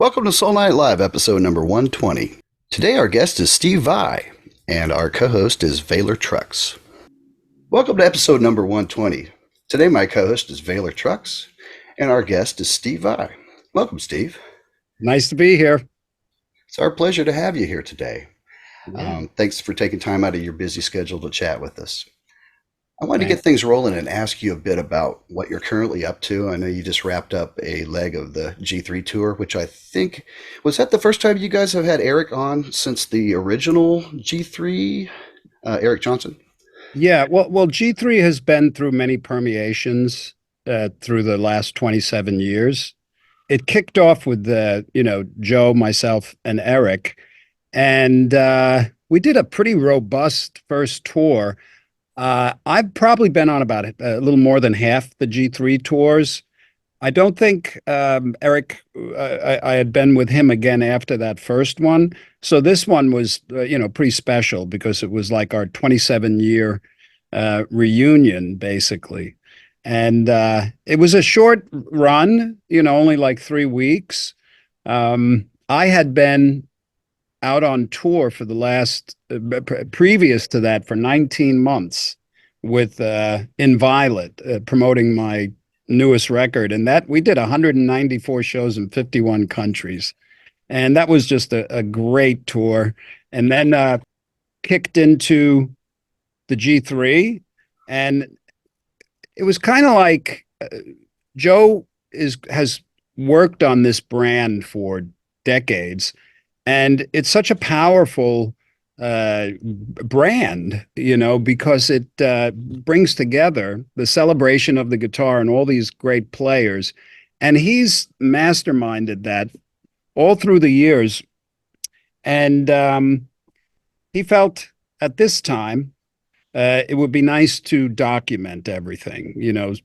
Welcome to Soul Night Live, episode number 120. Today our guest is Steve Vai, and our co-host is Vaylor Trucks. Welcome to episode number 120. Today my co-host is Vaylor Trucks, and our guest is Steve Vai. Welcome, Steve. Nice to be here. It's our pleasure to have you here today. Yeah. Thanks for taking time out of your busy schedule to chat with us. I wanted to Thanks. get things rolling and ask you a bit about what you're currently up to. I know you just wrapped up a leg of the G3 tour, which I think was that the first time you guys have had Eric on since the original G3, Eric Johnson? Yeah, well, G3 has been through many permeations through the last 27 years. It kicked off with Joe, myself, and Eric, and we did a pretty robust first tour. I've probably been on about a little more than half the G3 tours. I don't think Eric, I had been with him again after that first one. So this one was, pretty special because it was like our 27-year reunion, basically. And it was a short run, only like 3 weeks. I had been out on tour for the last previous to that for 19 months with Inviolate, promoting my newest record, and that we did 194 shows in 51 countries, and that was just a great tour. And then kicked into the G3, and it was kind of like Joe has worked on this brand for decades, and it's such a powerful brand, because it brings together the celebration of the guitar and all these great players. And he's masterminded that all through the years. And he felt at this time it would be nice to document everything,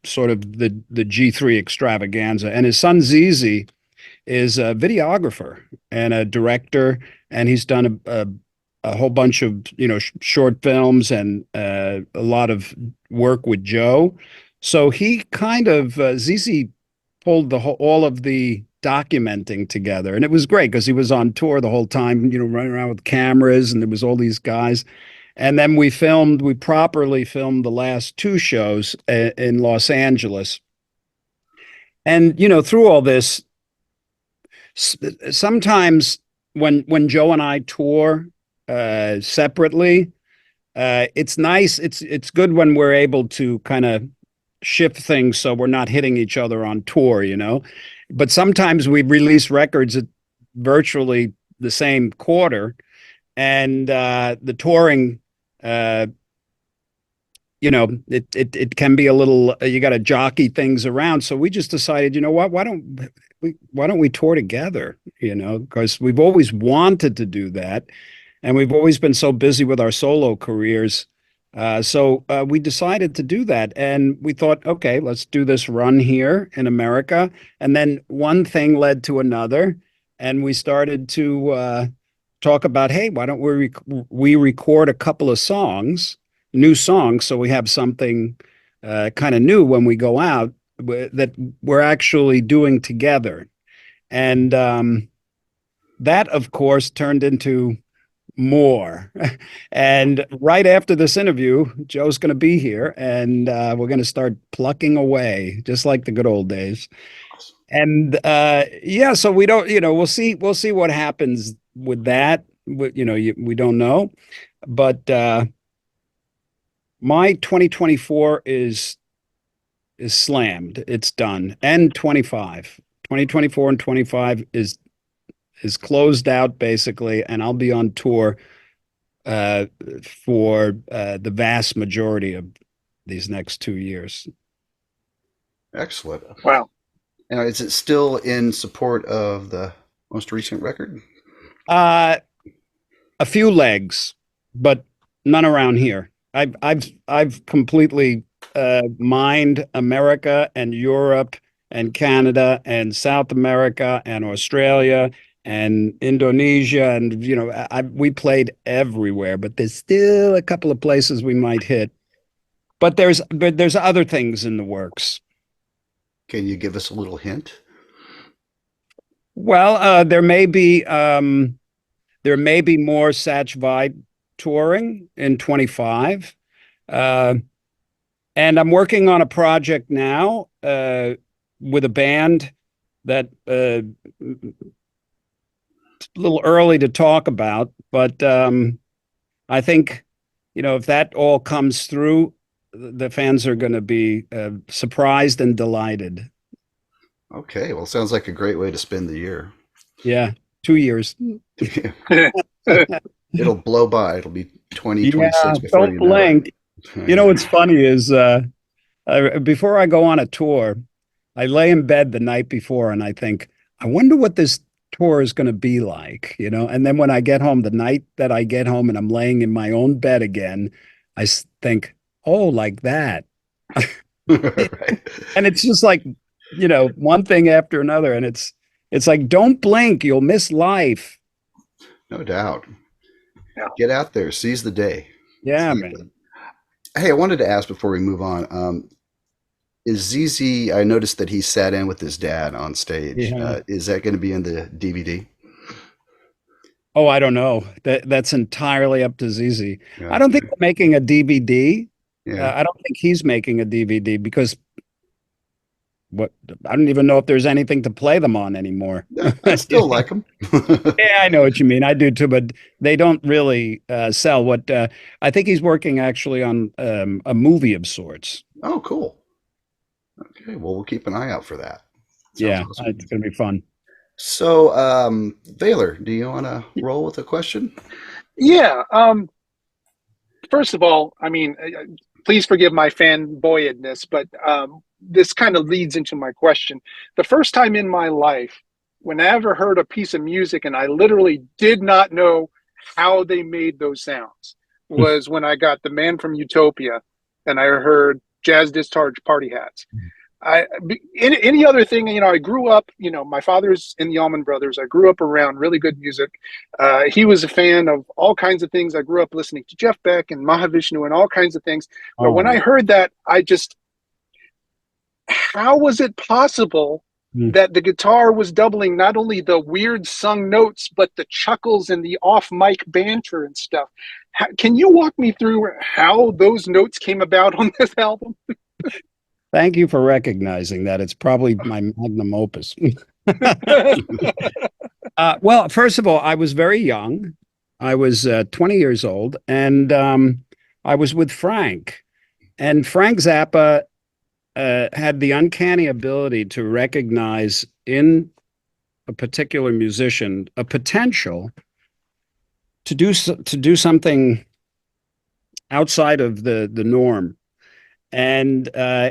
sort of the G3 extravaganza. And his son ZZ is a videographer and a director, and he's done a whole bunch of short films and a lot of work with Joe. So he kind of ZZ pulled all of the documenting together, and it was great because he was on tour the whole time, running around with cameras, and there was all these guys. And then we properly filmed the last two shows in Los Angeles. And through all this, sometimes when Joe and I tour separately, it's nice. It's good when we're able to kind of shift things so we're not hitting each other on tour, But sometimes we release records at virtually the same quarter, and the touring, it can be a little. You got to jockey things around. So we just decided, what? Why don't we tour together? Because we've always wanted to do that. And we've always been so busy with our solo careers. So we decided to do that. And we thought, okay, let's do this run here in America. And then one thing led to another. And we started to talk about, hey, why don't we record a couple of new songs, so we have something kind of new when we go out that we're actually doing together. And that, of course, turned into more. And right after this interview, Joe's going to be here, and we're going to start plucking away, just like the good old days. And so we don't, we'll see what happens with that. We don't know, but my 2024 is slammed. It's done. And 2024 and 25 is closed out basically, and I'll be on tour for the vast majority of these next 2 years. Excellent. Wow. Now, is it still in support of the most recent record? A few legs, but none around here. I've completely mined America and Europe and Canada and South America and Australia and Indonesia, and we played everywhere, but there's still a couple of places we might hit. But there's other things in the works. Can you give us a little hint? Well, there may be more Satch Vibe touring in 25. Uh, and I'm working on a project now with a band that it's a little early to talk about, but I think, if that all comes through, the fans are going to be surprised and delighted. Okay, well, sounds like a great way to spend the year. Yeah, 2 years. It'll blow by. It'll be Yeah, 2026 before don't you know it. blink. What's funny is before I go on a tour, I lay in bed the night before and I think, I wonder what this tour is going to be like. And then when I get home, the night that I get home and I'm laying in my own bed again, think, oh, like that. Right. And it's just like, one thing after another. And it's like, don't blink, you'll miss life. No doubt. Yeah. Get out there, seize the day. Yeah, Exactly. man. Hey, I wanted to ask before we move on. Is ZZ, I noticed that he sat in with his dad on stage. Yeah. Is that going to be in the DVD? Oh, I don't know. That's entirely up to ZZ. Yeah. I don't think we're making a DVD. Yeah. I don't think he's making a DVD because I don't even know if there's anything to play them on anymore. I still like him. Yeah, I know what you mean. I do too, but they don't really sell. What I think he's working actually on a movie of sorts. Oh, cool. Okay, well, we'll keep an eye out for that. Sounds Yeah, awesome. it's going to be fun. So, Vaylor, do you want to roll with a question? Yeah. First of all, I mean, please forgive my fanboyedness, but this kind of leads into my question. The first time in my life, when I ever heard a piece of music and I literally did not know how they made those sounds, was when I got the Man From Utopia and I heard Jazz Discharge Party Hats. Any other thing, I grew up, my father's in the Allman Brothers. I grew up around really good music. He was a fan of all kinds of things. I grew up listening to Jeff Beck and Mahavishnu and all kinds of things. But when I heard that, how was it possible that the guitar was doubling not only the weird sung notes, but the chuckles and the off mic banter and stuff? Can you walk me through how those notes came about on this album? Thank you for recognizing that. It's probably my magnum opus. Well, first of all, I was very young. I was 20 years old, and I was with Frank. And Frank Zappa had the uncanny ability to recognize in a particular musician a potential to do something outside of the norm. And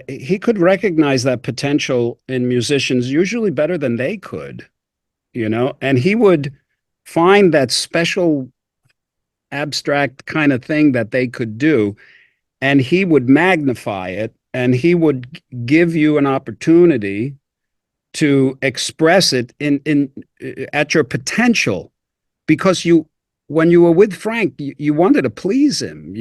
he could recognize that potential in musicians usually better than they could, and he would find that special abstract kind of thing that they could do, and he would magnify it, and he would give you an opportunity to express it in at your potential, because when you were with Frank, you wanted to please him.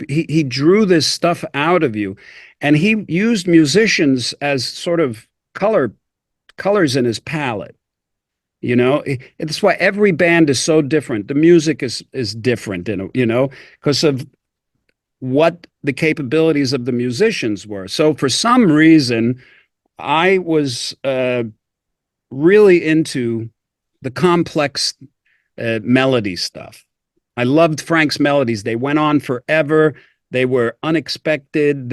He drew this stuff out of you, and he used musicians as sort of colors in his palette. That's why every band is so different. The music is different, because of what the capabilities of the musicians were. So for some reason, I was really into the complex melody stuff. I loved Frank's melodies. They went on forever. They were unexpected.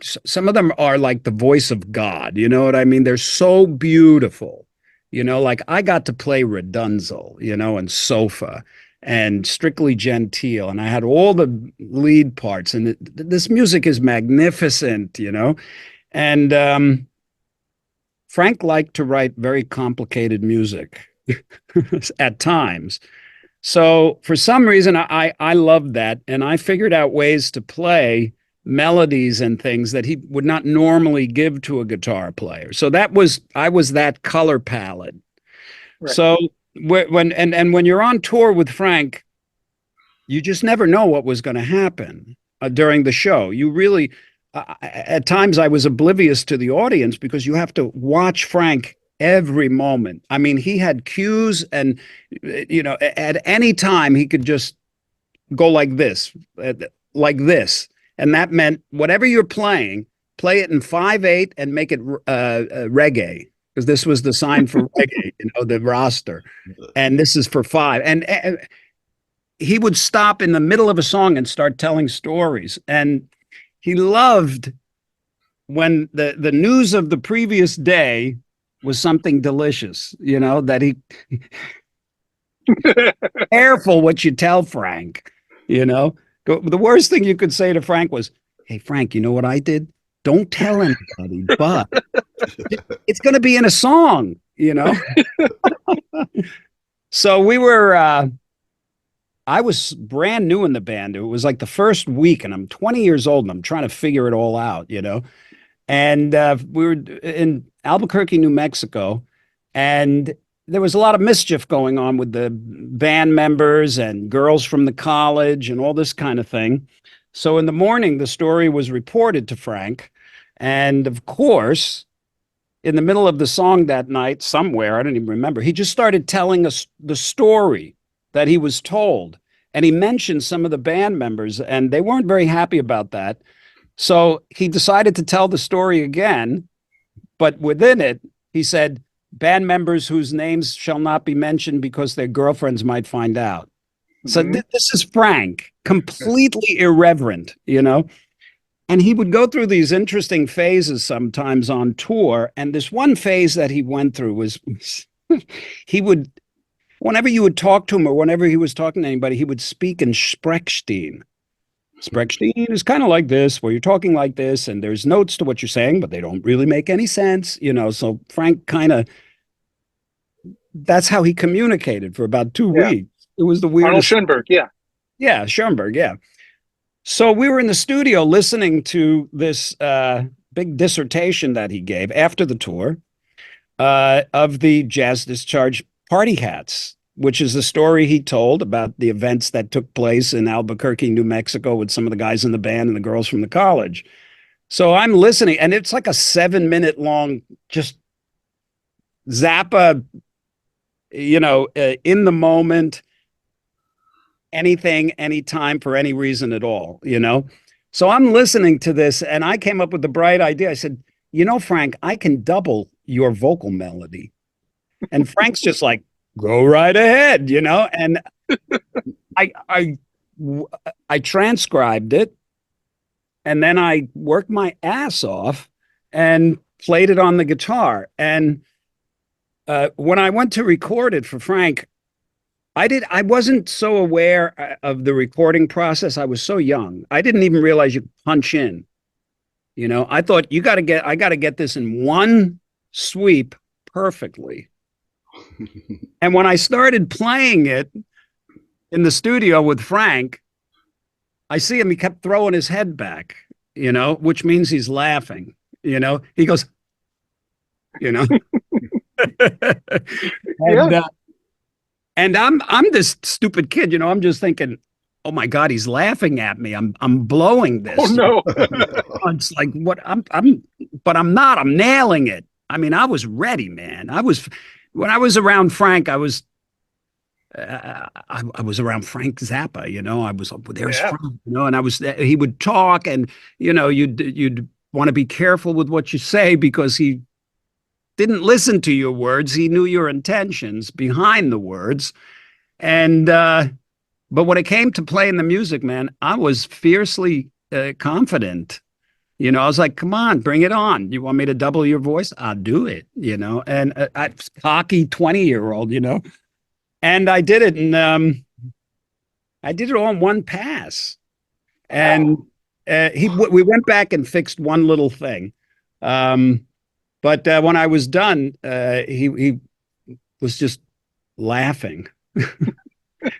Some of them are like the voice of God. You know what I mean? They're so beautiful. Like I got to play Redunzel, and Sofa and Strictly Gentile, and I had all the lead parts, and this music is magnificent, and Frank liked to write very complicated music at times. So for some reason, I loved that, and I figured out ways to play melodies and things that he would not normally give to a guitar player. So I was that color palette. Right. So when you're on tour with Frank, you just never know what was going to happen during the show. You really, at times I was oblivious to the audience because you have to watch Frank every moment. I mean, he had cues, and at any time he could just go like this, like this, and that meant whatever you're playing, play it in 5/8 and make it reggae, because this was the sign for reggae, the roster, and this is for 5. And he would stop in the middle of a song and start telling stories, and he loved when the news of the previous day was something delicious, that he careful what you tell Frank, The worst thing you could say to Frank was, "Hey, Frank, you know what I did? Don't tell anybody, but it's going to be in a song, So I was brand new in the band. It was like the first week, and I'm 20 years old, and I'm trying to figure it all out, And we were in Albuquerque, New Mexico, and there was a lot of mischief going on with the band members and girls from the college and all this kind of thing. So in the morning, the story was reported to Frank. And of course, in the middle of the song that night, somewhere, I don't even remember, he just started telling us the story that he was told. And he mentioned some of the band members, and they weren't very happy about that. So he decided to tell the story again, but within it, he said, "Band members whose names shall not be mentioned because their girlfriends might find out." So this is Frank, completely irreverent, And he would go through these interesting phases sometimes on tour. And this one phase that he went through was he would, whenever you would talk to him or whenever he was talking to anybody, he would speak in Sprechstein. Sprechstein is kind of like this, where you're talking like this, and there's notes to what you're saying, but they don't really make any sense, So Frank that's how he communicated for about 2 weeks. It was the weirdest. Arnold Schoenberg, yeah. Yeah, Schoenberg, yeah. So we were in the studio listening to this big dissertation that he gave after the tour of the Jazz Discharge Party Hats, which is the story he told about the events that took place in Albuquerque, New Mexico, with some of the guys in the band and the girls from the college. So I'm listening, and it's like a 7-minute long, just Zappa, in the moment, anything, anytime, for any reason at all, So I'm listening to this, and I came up with the bright idea. I said, Frank, I can double your vocal melody. And Frank's just like, "Go right ahead," and I transcribed it, and then I worked my ass off and played it on the guitar. And when I went to record it for Frank, I wasn't so aware of the recording process. I was so young. I didn't even realize you could punch in. I thought I got to get this in one sweep perfectly. And when I started playing it in the studio with Frank, I see him, he kept throwing his head back, which means he's laughing, he goes, And I'm this stupid kid, I'm just thinking, "Oh my God, he's laughing at me. I'm blowing this." Oh no. It's like, what but I'm not. I'm nailing it. I mean, I was ready, man. When I was around Frank, I was around Frank Zappa, I was there's Frank, and he would talk, and you'd want to be careful with what you say, because he didn't listen to your words. He knew your intentions behind the words. And, but when it came to playing the music, man, I was fiercely confident. I was like, "Come on, bring it on. You want me to double your voice? I'll do it," and I cocky 20-year-old, and I did it. And I did it all in one pass. And we went back and fixed one little thing. But when I was done, he was just laughing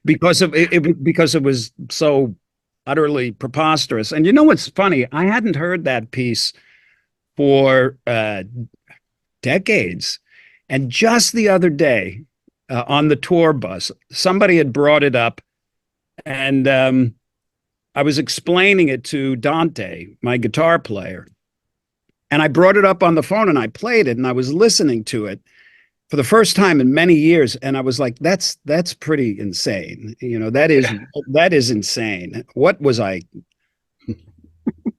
because it was so utterly preposterous. And what's funny? I hadn't heard that piece for decades, and just the other day on the tour bus, somebody had brought it up, and I was explaining it to Dante, my guitar player. And I brought it up on the phone and I played it, and I was listening to it. for the first time in many years, and I was like, that's pretty insane. That is insane. What was I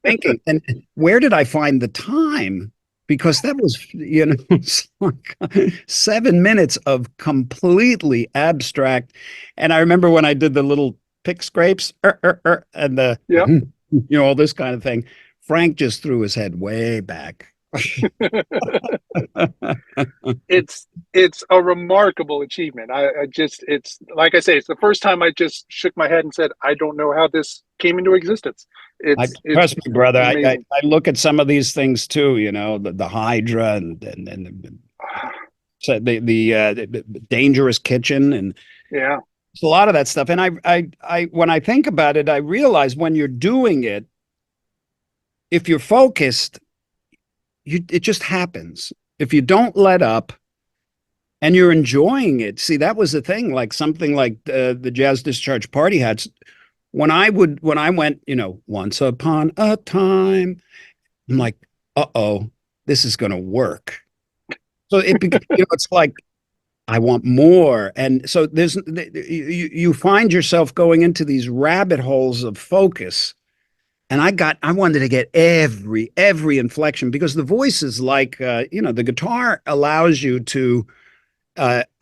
thinking? And where did I find the time? Because that was, it's like 7 minutes of completely abstract. And I remember when I did the little pick scrapes and all this kind of thing, Frank just threw his head way back. It's a remarkable achievement. It's like I say, it's the first time I just shook my head and said, I don't know how this came into existence. Trust me, brother. I look at some of these things too. The Hydra and so the Dangerous Kitchen, and it's a lot of that stuff. And I when I think about it, I realize when you're doing it, if you're focused, it just happens. If you don't let up and you're enjoying it. See, that was the thing, like something like the Jazz Discharge Party Hats. When I went, once upon a time, I'm like, uh-oh, this is going to work. So it's like, I want more. And so you find yourself going into these rabbit holes of focus. And I wanted to get every inflection, because the voice is like, the guitar allows you to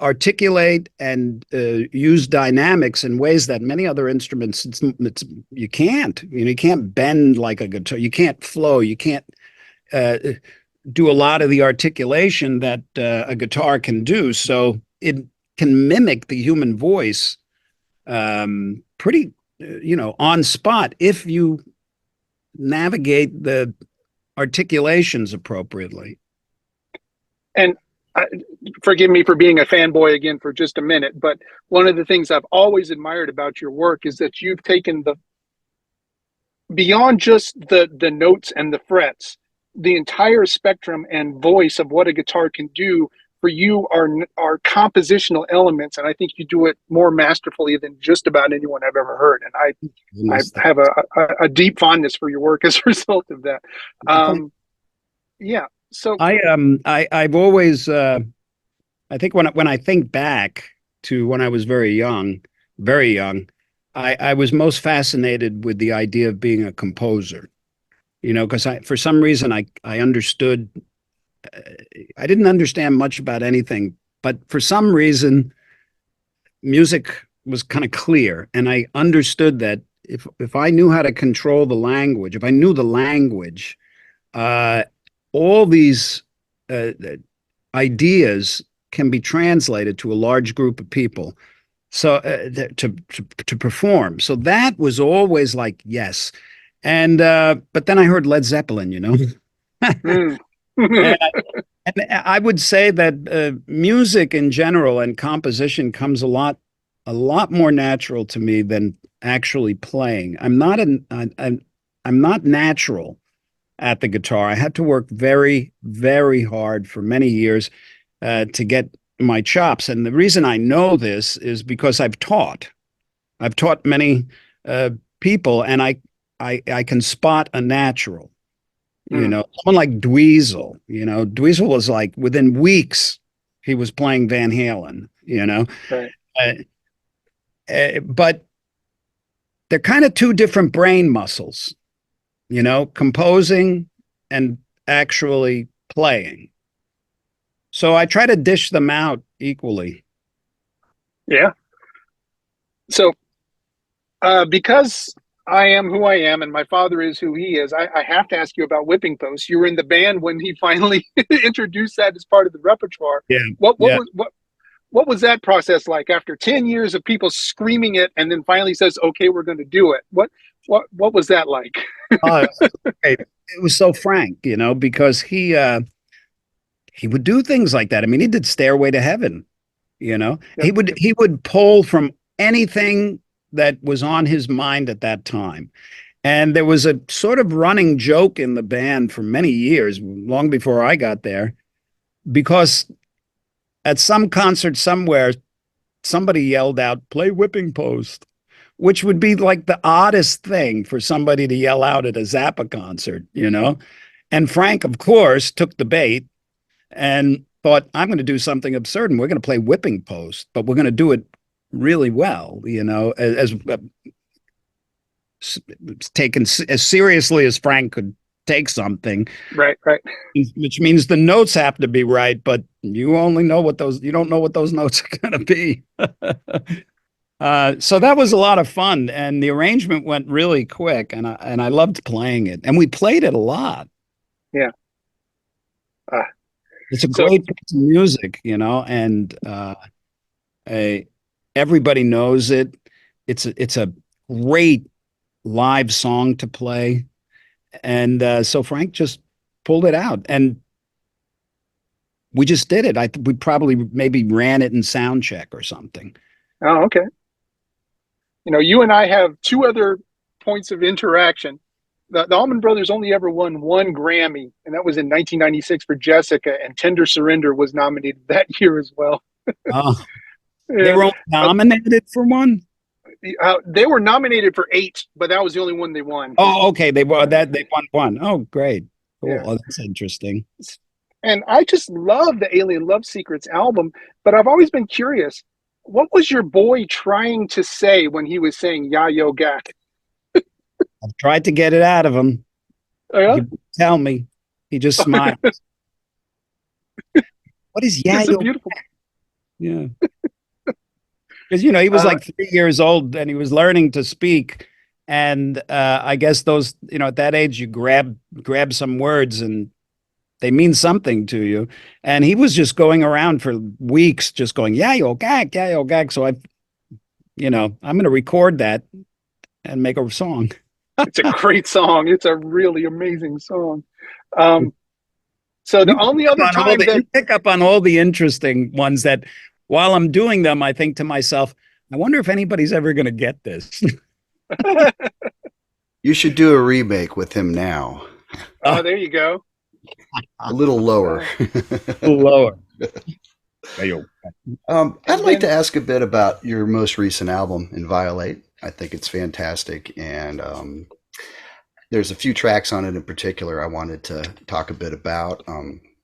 articulate and use dynamics in ways that many other instruments you can't. You can't bend like a guitar. You can't flow. You can't do a lot of the articulation that a guitar can do. So it can mimic the human voice pretty, on spot if you navigate the articulations appropriately. And forgive me for being a fanboy again for just a minute, but one of the things I've always admired about your work is that you've taken beyond just the notes and the frets, the entire spectrum and voice of what a guitar can do for you are compositional elements, and I think you do it more masterfully than just about anyone I've ever heard. And I have a deep fondness for your work as a result of that. So I've always I think when I think back to when I was very young, I was most fascinated with the idea of being a composer. Because for some reason I understood. I didn't understand much about anything, but for some reason, music was kind of clear, and I understood that if I knew how to control the language, if I knew the language, all these ideas can be translated to a large group of people, so to perform. So that was always like yes, and but then I heard Led Zeppelin, And I would say that music in general and composition comes a lot more natural to me than actually playing. I'm not natural at the guitar. I had to work very, very hard for many years to get my chops. And the reason I know this is because I've taught many people, and I can spot a natural. Someone like Dweezil, Dweezil was like within weeks he was playing Van Halen, Right. But they're kind of two different brain muscles, composing and actually playing. So I try to dish them out equally. Yeah. So because I am who I am, and my father is who he is, I have to ask you about whipping posts. You were in the band when he finally introduced that as part of the repertoire. Yeah. What was that process like after 10 years of people screaming it, and then finally says, "Okay, we're going to do it"? What was that like? It was so frank, because he would do things like that. I mean, he did Stairway to Heaven. Yeah. He would pull from anything that was on his mind at that time. And there was a sort of running joke in the band for many years, long before I got there, because at some concert somewhere, somebody yelled out, "Play Whipping Post," which would be like the oddest thing for somebody to yell out at a Zappa concert, And Frank, of course, took the bait and thought, I'm going to do something absurd, and we're going to play whipping post, but we're going to do it really well, as taken as seriously as Frank could take something. Right. Which means the notes have to be right, but you don't know what those notes are going to be. So that was a lot of fun, and the arrangement went really quick, and I loved playing it, and we played it a lot. Yeah. It's a great piece of music, and everybody knows it. It's a great live song to play. And so Frank just pulled it out, and we just did it. We probably maybe ran it in sound check or something. Oh, okay. You and I have two other points of interaction. The Allman Brothers only ever won one Grammy, and that was in 1996 for Jessica, and Tender Surrender was nominated that year as well. Oh, yeah. They were only nominated for one? They were nominated for 8, but that was the only one they won. Oh, okay. They won one. Oh, great. Cool. Yeah. Oh, that's interesting. And I just love the Alien Love Secrets album, but I've always been curious. What was your boy trying to say when he was saying "Ya Yo Gakk"? I've tried to get it out of him. Oh, yeah? He wouldn't tell me. He just smiled. What is "Ya Yo"? Beautiful. Yeah. Because he was like 3 years old and he was learning to speak, and I guess those at that age you grab some words and they mean something to you, and he was just going around for weeks just going "Ya Yo Gakk, Ya Yo Gakk." So I'm going to record that and make a song. It's a great song. It's a really amazing song. So the only other time that you pick up on all the interesting ones that. While I'm doing them, I think to myself, I wonder if anybody's ever going to get this. You should do a remake with him now. Oh, there you go. A little lower. A little lower. I'd like to ask a bit about your most recent album, Inviolate. I think it's fantastic. And there's a few tracks on it in particular I wanted to talk a bit about.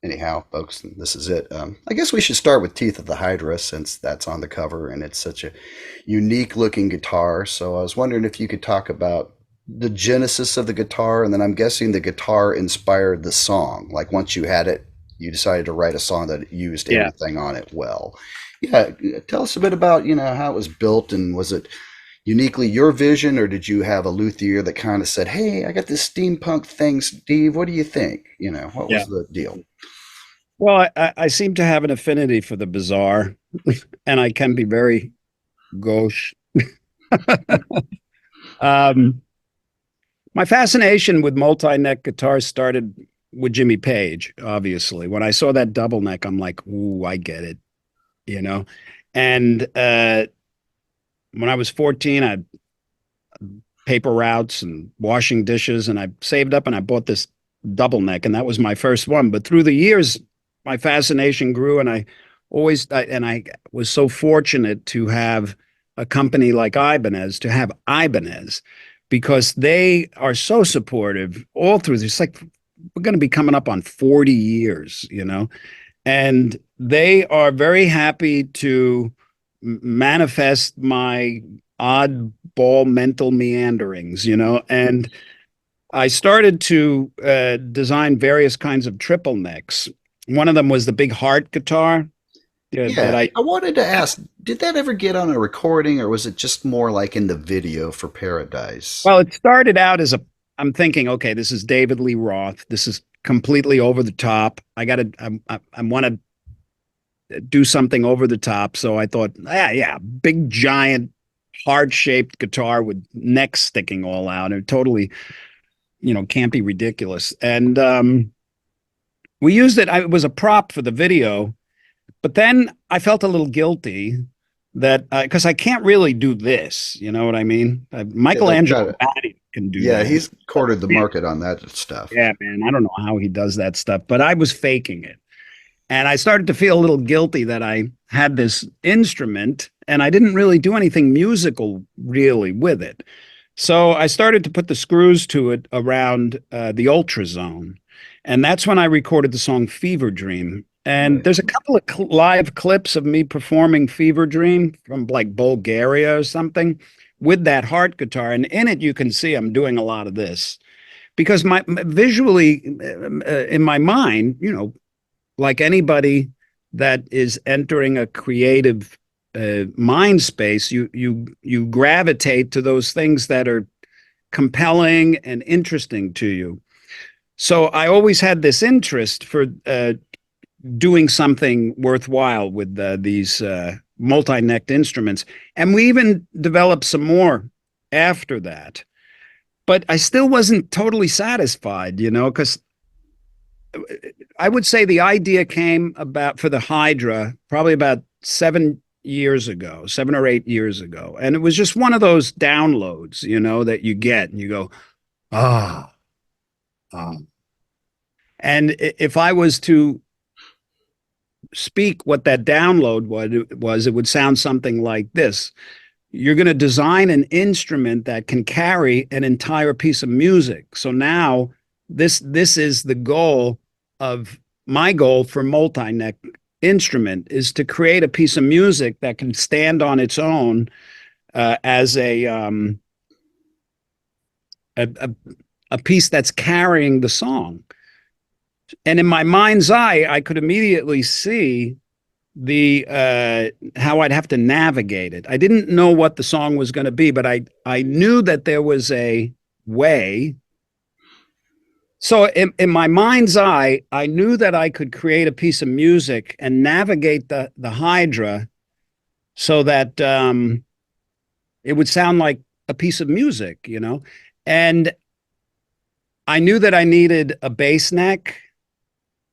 Anyhow, folks, this is it. I guess we should start with Teeth of the Hydra, since that's on the cover and it's such a unique looking guitar. So I was wondering if you could talk about the genesis of the guitar, and then I'm guessing the guitar inspired the song. Like once you had it, you decided to write a song that used everything on it well. Yeah, tell us a bit about how it was built, and was it uniquely your vision, or did you have a luthier that kind of said, "Hey, I got this steampunk thing, Steve, what do you think?" What was the deal? Well, I seem to have an affinity for the bizarre, and I can be very gauche. My fascination with multi-neck guitars started with Jimmy Page, obviously. When I saw that double neck, I'm like, ooh, I get it, And when I was 14, I paper routes and washing dishes, and I saved up and I bought this double neck, and that was my first one. But through the years, my fascination grew, and I was so fortunate to have a company like Ibanez, because they are so supportive all through this. It's like we're going to be coming up on 40 years, and they are very happy to manifest my oddball mental meanderings, and I started to design various kinds of triple necks. One of them was the big heart guitar. I wanted to ask, did that ever get on a recording, or was it just more like in the video for Paradise? Well, it started out as I'm thinking, okay, this is David Lee Roth. This is completely over the top. I want to do something over the top. So I thought, big, giant, heart-shaped guitar with necks sticking all out. It totally, can't be ridiculous. And we used it. It was a prop for the video. But then I felt a little guilty that because I can't really do this. You know what I mean? Michelangelo can do that. Yeah, he's cornered the market on that stuff. Yeah, man. I don't know how he does that stuff, but I was faking it. And I started to feel a little guilty that I had this instrument and I didn't really do anything musical really with it. So I started to put the screws to it around the ultrazone. And that's when I recorded the song Fever Dream. And there's a couple of live clips of me performing Fever Dream from like Bulgaria or something with that heart guitar. And in it, you can see I'm doing a lot of this because my visually in my mind, you know, like anybody that is entering a creative mind space, you gravitate to those things that are compelling and interesting to you. So I always had this interest for doing something worthwhile with these multi-necked instruments. And we even developed some more after that. But I still wasn't totally satisfied, you know, because I would say the idea came about for the Hydra probably about 7 years ago, 7 or 8 years ago. And it was just one of those downloads, you know, that you get and you go, ah, ah. And if I was to speak what that download was, it would sound something like this. You're going to design an instrument that can carry an entire piece of music. So now this is the goal of my goal for multi-neck instrument is to create a piece of music that can stand on its own as a piece that's carrying the song. And in my mind's eye, I could immediately see the how I'd have to navigate it. I didn't know what the song was going to be, but I knew that there was a way. So in my mind's eye, I knew that I could create a piece of music and navigate the Hydra so that it would sound like a piece of music, you know. And I knew that I needed a bass neck,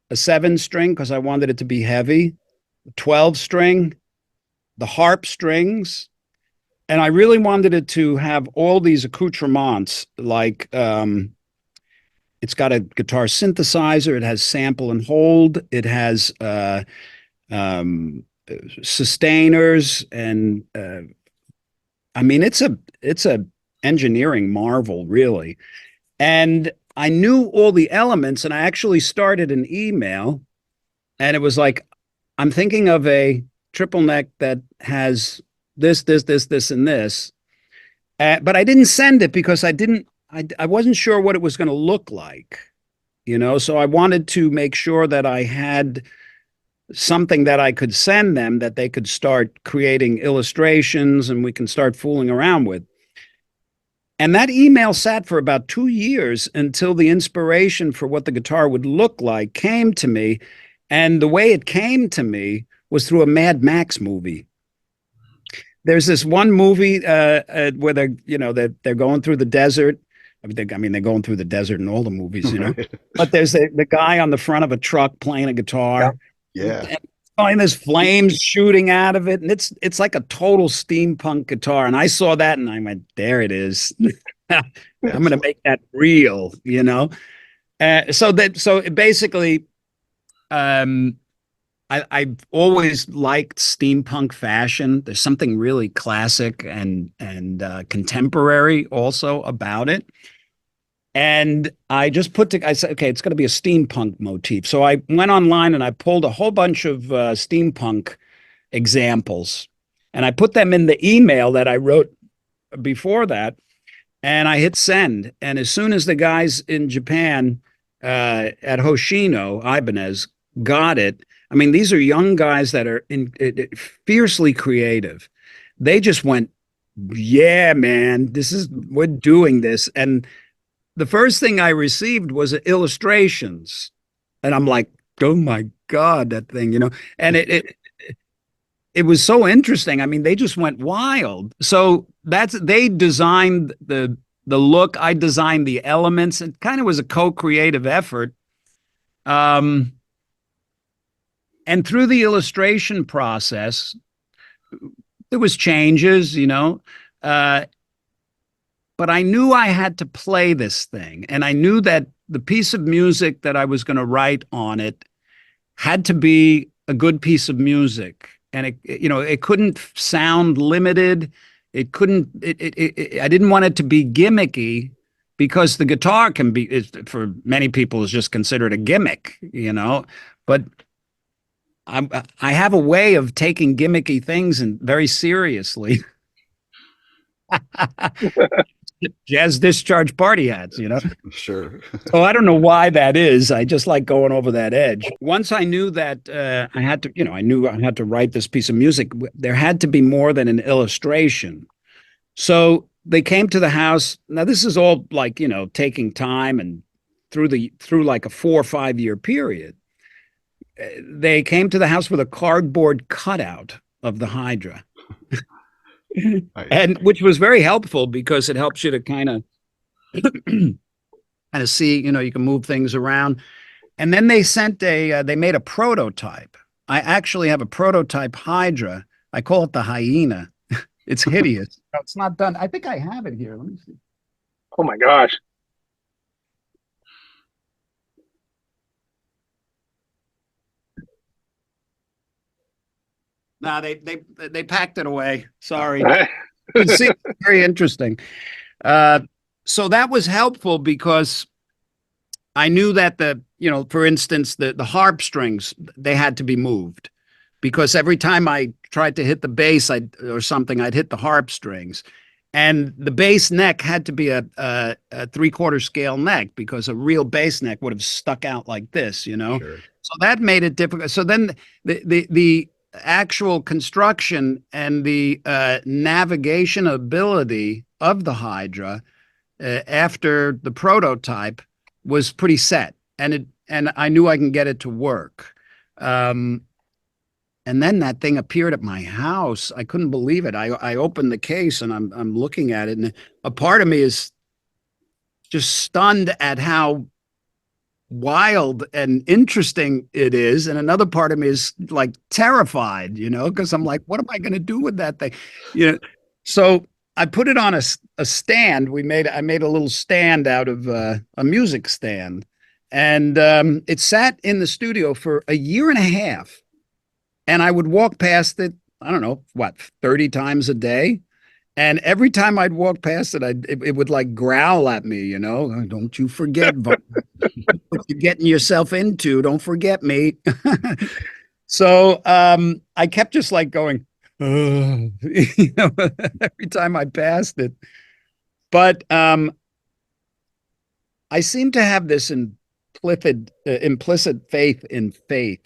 a 7-string because I wanted it to be heavy, 12-string, the harp strings, and I really wanted it to have all these accoutrements like it's got a guitar synthesizer, it has sample and hold, it has sustainers, and I mean it's a engineering marvel, really. And I knew all the elements, and I actually started an email, and it was like, I'm thinking of a triple neck that has this, and this. But I didn't send it because I wasn't sure what it was going to look like, you know? So I wanted to make sure that I had something that I could send them that they could start creating illustrations and we can start fooling around with. And that email sat for about 2 years until the inspiration for what the guitar would look like came to me. And the way it came to me was through a Mad Max movie. There's this one movie where they're going through the desert. I mean, they're going through the desert in all the movies, you know. But there's the guy on the front of a truck playing a guitar. Yeah. And there's flames shooting out of it, and it's like a total steampunk guitar. And I saw that, and I went, "There it is. I'm going to make that real," you know. So basically, I've always liked steampunk fashion. There's something really classic and contemporary also about it. And I just I said, okay, it's going to be a steampunk motif. So I went online and I pulled a whole bunch of steampunk examples, and I put them in the email that I wrote before that, and I hit send. And as soon as the guys in Japan at Hoshino, Ibanez, got it, I mean, these are young guys that are fiercely creative. They just went, yeah, man, we're doing this. And the first thing I received was illustrations. And I'm like, oh my God, that thing, you know, and it was so interesting. I mean, they just went wild. So they designed the look. I designed the elements. It kind of was a co-creative effort. And through the illustration process, there was changes, you know, but I knew I had to play this thing. And I knew that the piece of music that I was going to write on it had to be a good piece of music. And it couldn't sound limited. I didn't want it to be gimmicky, because the guitar for many people is just considered a gimmick, you know, but I have a way of taking gimmicky things and very seriously. Jazz Discharge Party Hats, you know? Sure. So I don't know why that is. I just like going over that edge. Once I knew that I had to, I knew I had to write this piece of music, there had to be more than an illustration. So they came to the house. Now this is all like, taking time and through like a 4 or 5 year period. They came to the house with a cardboard cutout of the Hydra. And which was very helpful because it helps you to kind of see, you can move things around. And then they they made a prototype. I actually have a prototype Hydra. I call it the hyena. It's hideous. It's not done. I think I have it here. Let me see. Oh my gosh. No, they packed it away. Sorry. It's very interesting. So that was helpful because I knew that for instance, the harp strings, they had to be moved because every time I tried to hit the bass or something, I'd hit the harp strings. And the bass neck had to be a 3/4 scale neck because a real bass neck would have stuck out like this, Sure. So that made it difficult. So then the actual construction and the navigation ability of the Hydra after the prototype was pretty set, and I knew I can get it to work. And then that thing appeared at my house. I couldn't believe it. I opened the case and I'm looking at it, and a part of me is just stunned at how wild and interesting it is, and another part of me is like terrified, because I'm like, what am I going to do with that thing? So I put it on a stand. I made a little stand out of a music stand, and it sat in the studio for a year and a half, and I would walk past it, I don't know, 30 times a day. And every time I'd walk past it, it would like growl at me, don't you forget what you're getting yourself into. Don't forget me. So I kept just like going, every time I passed it. But I seem to have this implicit faith in faith,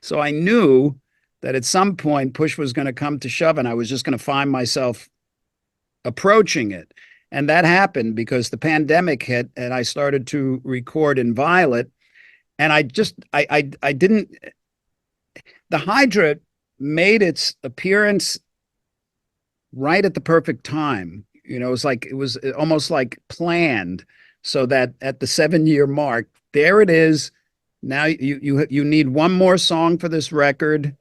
So I knew that at some point push was going to come to shove and I was just going to find myself approaching it. And that happened because the pandemic hit and I started to record Inviolate. And I didn't, the Hydra made its appearance right at the perfect time. It was almost like planned, so that at the 7-year mark, there it is. Now you need one more song for this record.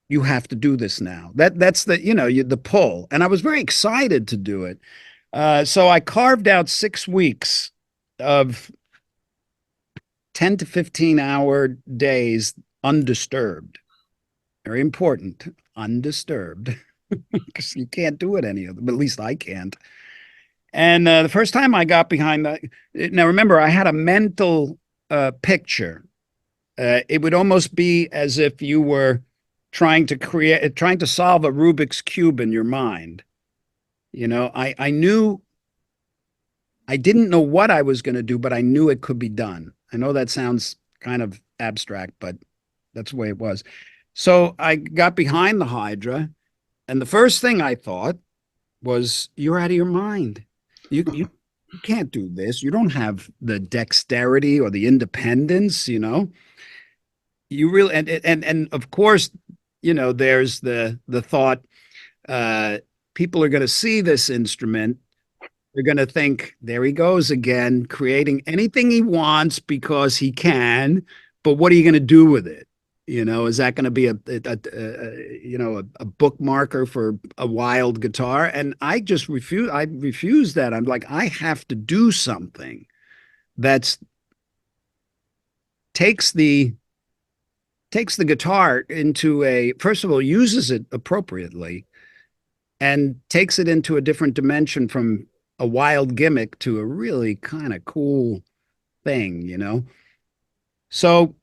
You have to do this now. That's the pull. And I was very excited to do it. So I carved out 6 weeks of 10 to 15 hour days undisturbed. Very important, undisturbed, because you can't do it any of them. At least I can't. And the first time I got behind that, now remember, I had a mental picture. It would almost be as if you were trying to solve a Rubik's Cube in your mind. I knew, I didn't know what I was going to do, but I knew it could be done. I know that sounds kind of abstract, but that's the way it was. So I got behind the Hydra, and the first thing I thought was, you're out of your mind. You can't do this. You don't have the dexterity or the independence, You really, and of course, there's the thought, people are going to see this instrument. They're going to think, there he goes again, creating anything he wants because he can. But what are you going to do with it? Is that going to be a bookmarker for a wild guitar? And I just refuse. I refuse that. I'm like, I have to do something that's takes the guitar into first of all, uses it appropriately and takes it into a different dimension from a wild gimmick to a really kind of cool thing, So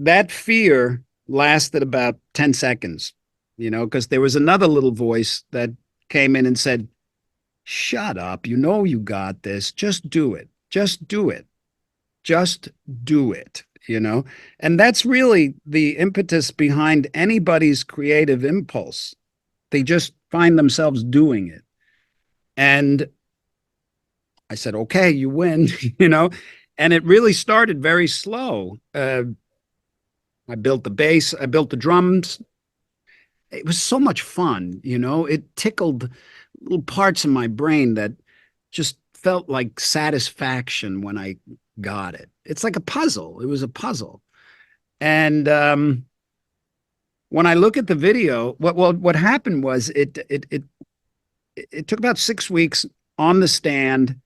that fear lasted about 10 seconds, because there was another little voice that came in and said, shut up. You got this. Just do it. Just do it. Just do it. And that's really the impetus behind anybody's creative impulse. They just find themselves doing it. And I said, okay, you win, and it really started very slow. I built the bass, I built the drums. It was so much fun, it tickled little parts of my brain that just felt like satisfaction when I got it. It's like a puzzle. It was a puzzle. And when I look at the video, what happened was it took about 6 weeks on the stand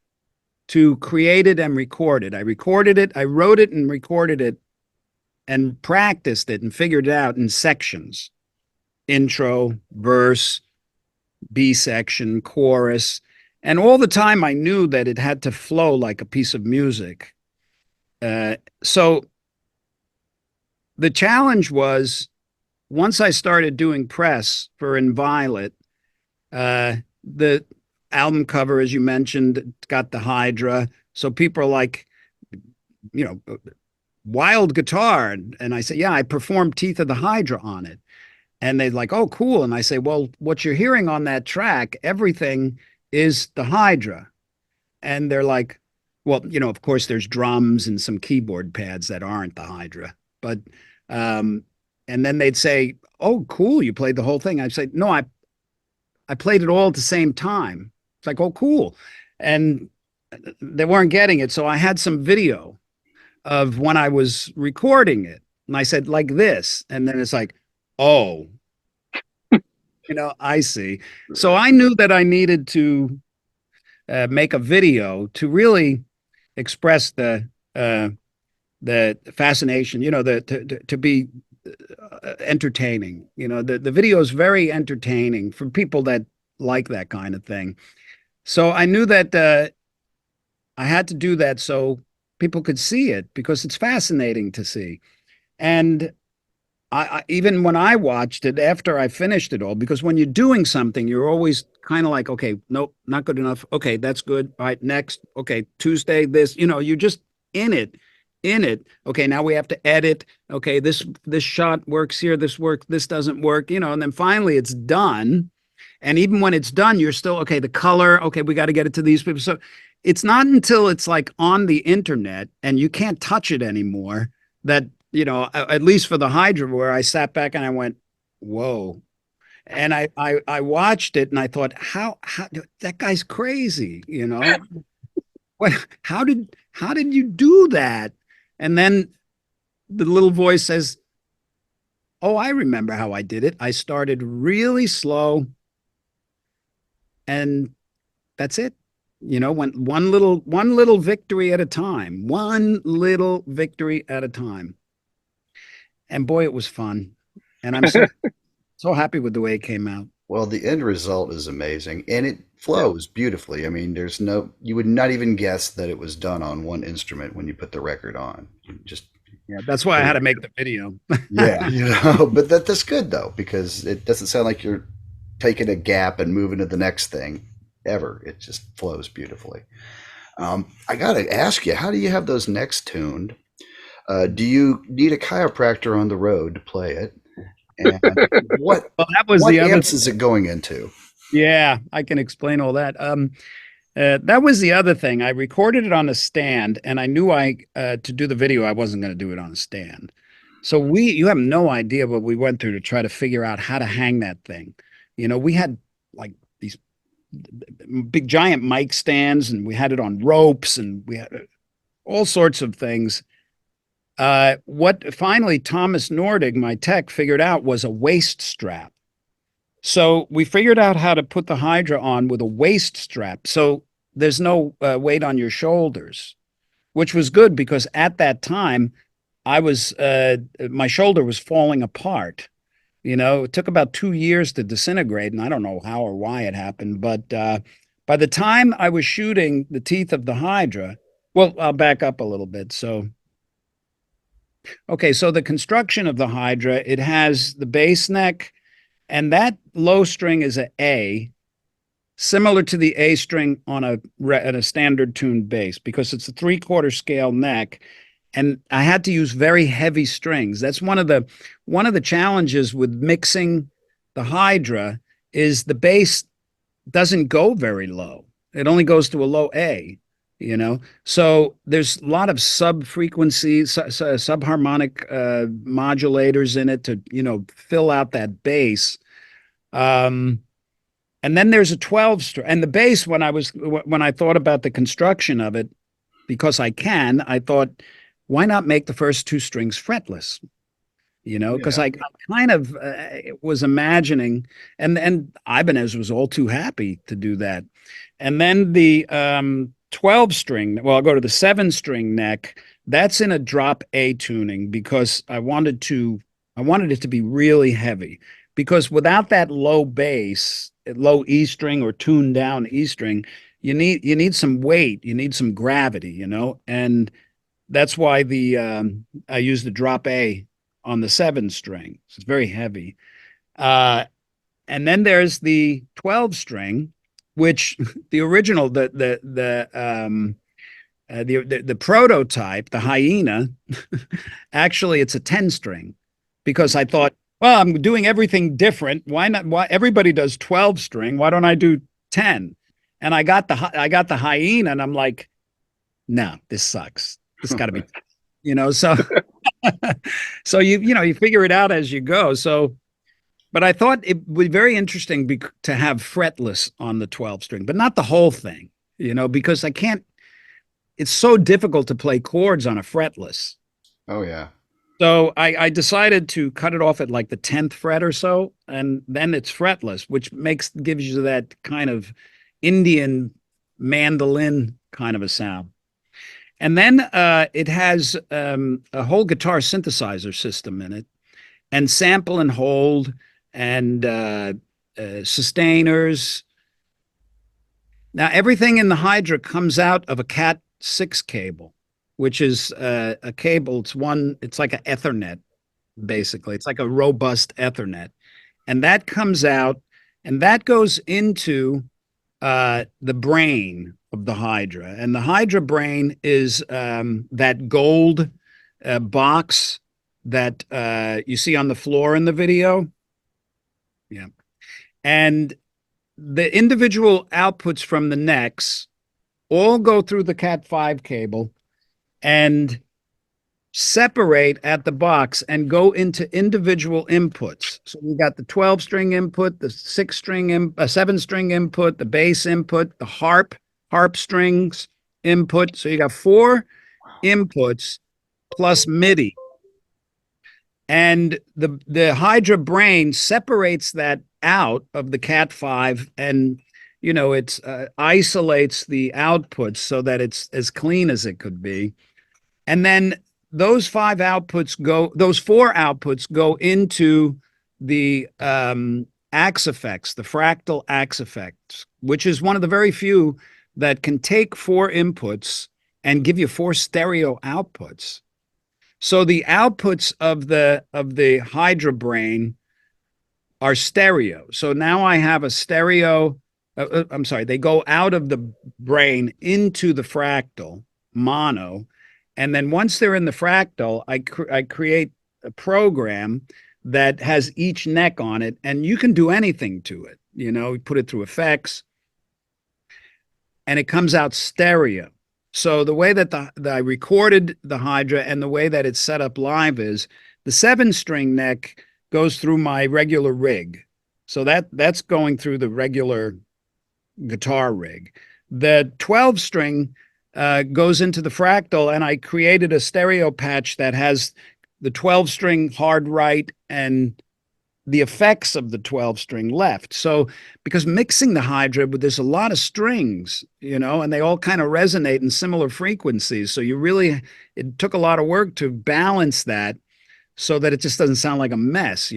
to create it and record it. I recorded it, I wrote it and recorded it and practiced it and figured it out in sections: intro, verse, B section, chorus. And all the time I knew that it had to flow like a piece of music. So the challenge was, once I started doing press for Inviolate, the album cover, as you mentioned, got the Hydra. So people are like, wild guitar. And I say, yeah, I performed Teeth of the Hydra on it. And they're like, oh, cool. And I say, well, what you're hearing on that track, everything is the Hydra. And they're like, well, of course, there's drums and some keyboard pads that aren't the Hydra. But, and then they'd say, oh, cool, you played the whole thing. I'd say, no, I played it all at the same time. It's like, oh, cool. And they weren't getting it. So I had some video of when I was recording it. And I said, like this. And then it's like, oh, I see. So I knew that I needed to make a video to really express the fascination, to be entertaining. The video is very entertaining for people that like that kind of thing. So I knew that I had to do that so people could see it, because it's fascinating to see. And I even when I watched it after I finished it all, because when you're doing something, you're always kind of like, okay, nope, not good enough. Okay, that's good. All right, next. Okay, Tuesday, this, you're just in it. Okay, now we have to edit. Okay, this shot works here, this doesn't work, and then finally it's done. And even when it's done, you're still, okay, the color, okay, we got to get it to these people. So it's not until it's like on the internet and you can't touch it anymore that, at least for the Hydra, where I sat back and I went, whoa. And I watched it and I thought, how that guy's crazy, What, how did you do that? And then the little voice says, oh, I remember how I did it. I started really slow, and that's it. Went one little victory at a time, one little victory at a time. And boy, it was fun. And I'm so happy with the way it came out. Well, the end result is amazing, and it flows beautifully. I mean, you would not even guess that it was done on one instrument when you put the record on. Yeah, that's why I had to make the video. Yeah, but that's good though, because it doesn't sound like you're taking a gap and moving to the next thing ever. It just flows beautifully. I got to ask you, how do you have those necks tuned? Do you need a chiropractor on the road to play it? And what amps is it going into? Yeah, I can explain all that. That was the other thing. I recorded it on a stand, and I knew to do the video, I wasn't going to do it on a stand. So you have no idea what we went through to try to figure out how to hang that thing. We had like these big giant mic stands, and we had it on ropes, and we had all sorts of things. What finally Thomas Nordig, my tech, figured out was a waist strap. So we figured out how to put the Hydra on with a waist strap. So there's no weight on your shoulders, which was good because at that time my shoulder was falling apart. It took about 2 years to disintegrate, and I don't know how or why it happened. But by the time I was shooting the Teeth of the Hydra, well, I'll back up a little bit. So Okay, so the construction of the Hydra, it has the bass neck, and that low string is an A, similar to the A string on a standard tuned bass, because it's a 3/4 scale neck, and I had to use very heavy strings. That's one of the challenges with mixing the Hydra is the bass doesn't go very low. It only goes to a low A, you know. So there's a lot of sub frequencies, subharmonic modulators in it to, fill out that bass. Um, and then there's a 12 string, and the bass. When I thought about the construction of it, because I thought, why not make the first two strings fretless? Because I kind of was imagining, and Ibanez was all too happy to do that. And then the 12 string, well, I'll go to the 7-string neck. That's in a drop A tuning because I wanted it to be really heavy, because without that low bass, low E string or tuned down E string, you need some weight, you need some gravity, and that's why I use the drop A on the 7-string. So it's very heavy. And then there's the 12-string, which the original, the prototype, the hyena, actually it's a 10-string, because I thought, well, I'm doing everything different. Why not? Why everybody does 12-string? Why don't I do 10? And I got the hyena, and I'm like, no, this sucks. This got to be, so. So you figure it out as you go. So, but I thought it would be very interesting to have fretless on the 12-string, but not the whole thing, because it's so difficult to play chords on a fretless. Oh yeah. So I decided to cut it off at like the 10th fret or so, and then it's fretless, which gives you that kind of Indian mandolin kind of a sound. And then it has a whole guitar synthesizer system in it, and sample and hold, and sustainers. Now, everything in the Hydra comes out of a Cat 6 cable, which is a cable. It's like an Ethernet, basically. It's like a robust Ethernet. And that comes out, and that goes into the brain of the Hydra. And the Hydra brain is that gold box that you see on the floor in the video. Yeah. And the individual outputs from the necks all go through the Cat 5 cable and separate at the box and go into individual inputs. So we got the 12-string input, the 6-string, 7-string input, the bass input, the harp strings input. So you got 4 inputs plus MIDI. And the Hydra brain separates that out of the Cat 5, and it isolates the outputs so that it's as clean as it could be. And then those 4 outputs go into the axe effects, the fractal axe effects, which is one of the very few that can take 4 inputs and give you 4 stereo outputs. So the outputs of the Hydra brain are stereo. So now I have a stereo. I'm sorry, they go out of the brain into the fractal mono. And then once they're in the fractal, I create a program that has each neck on it, and you can do anything to it. You put it through effects, and it comes out stereo. So the way that I recorded the Hydra and the way that it's set up live is the 7-string neck goes through my regular rig. So that's going through the regular guitar rig. The 12-string goes into the fractal, and I created a stereo patch that has the 12-string hard right and the effects of the 12-string left. So because mixing the Hydra, there's a lot of strings, and they all kind of resonate in similar frequencies. So it took a lot of work to balance that so that it just doesn't sound like a mess,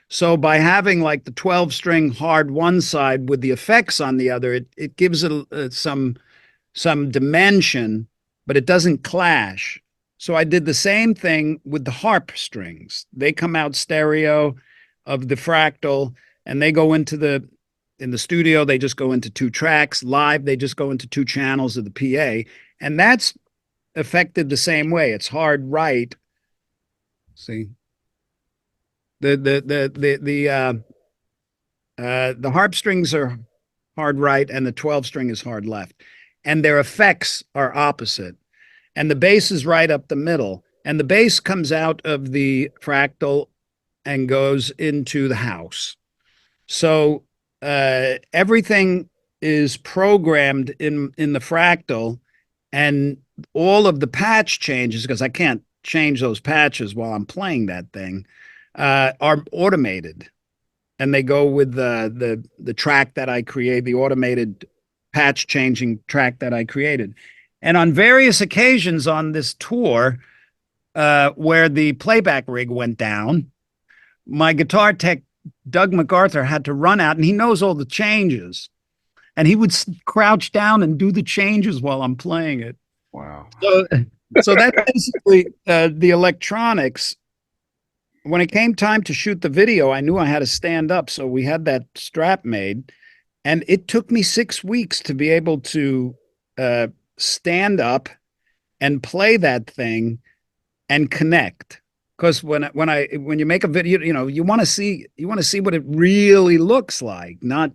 So by having like the 12-string hard one side with the effects on the other, it gives it some dimension, but it doesn't clash. So I did the same thing with the harp strings. They come out stereo of the fractal, and they go into in the studio, they just go into 2 tracks. Live, they just go into 2 channels of the PA. And that's affected the same way. It's hard right. See, the harp strings are hard right, and the 12 string is hard left, and their effects are opposite. And the bass is right up the middle, and the bass comes out of the fractal and goes into the house. So everything is programmed in the fractal, and all of the patch changes, because I can't change those patches while I'm playing that thing, are automated, and they go with the track that I create, the automated patch changing track that I created. And on various occasions on this tour, where the playback rig went down, my guitar tech, Doug MacArthur, had to run out, and he knows all the changes. And he would crouch down and do the changes while I'm playing it. Wow. So that's basically the electronics. When it came time to shoot the video, I knew I had to stand up. So we had that strap made. And it took me 6 weeks to be able to stand up and play that thing and connect. Because when you make a video, you want to see what it really looks like, not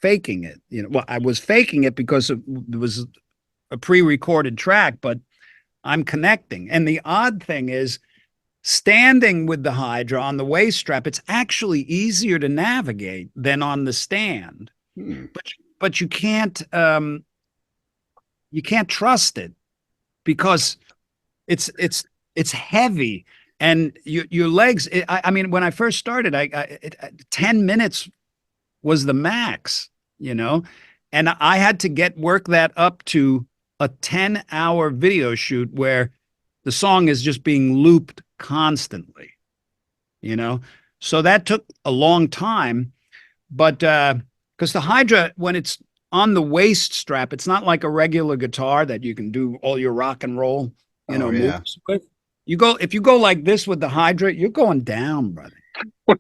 faking it. Well, I was faking it because it was a pre-recorded track, but I'm connecting. And the odd thing is, standing with the Hydra on the waist strap, it's actually easier to navigate than on the stand. But you can't trust it, because it's heavy, and your legs. I mean, when I first started, 10 minutes was the max, and I had to work that up to a 10-hour video shoot where the song is just being looped constantly, so that took a long time. But because the Hydra, when it's on the waist strap, it's not like a regular guitar that you can do all your rock and roll, moves with. If you go like this with the Hydra, you're going down, brother.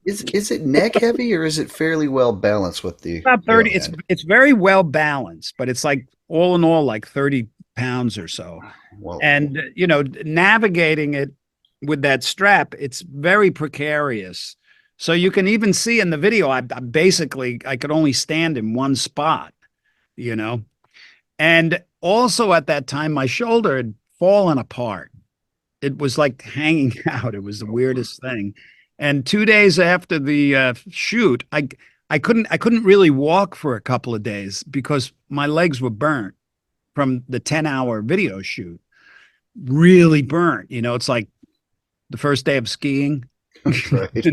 Is it neck heavy, or is it fairly well balanced with the about 30? It's very well balanced, but it's like all in all like 30 pounds or so. Whoa. And navigating it with that strap, it's very precarious. So you can even see in the video, I could only stand in one spot, and also at that time my shoulder had fallen apart. It was like hanging out. It was the weirdest thing. And 2 days after the shoot, I couldn't really walk for a couple of days because my legs were burnt from the 10-hour video shoot. Really burnt. It's like the first day of skiing. Right.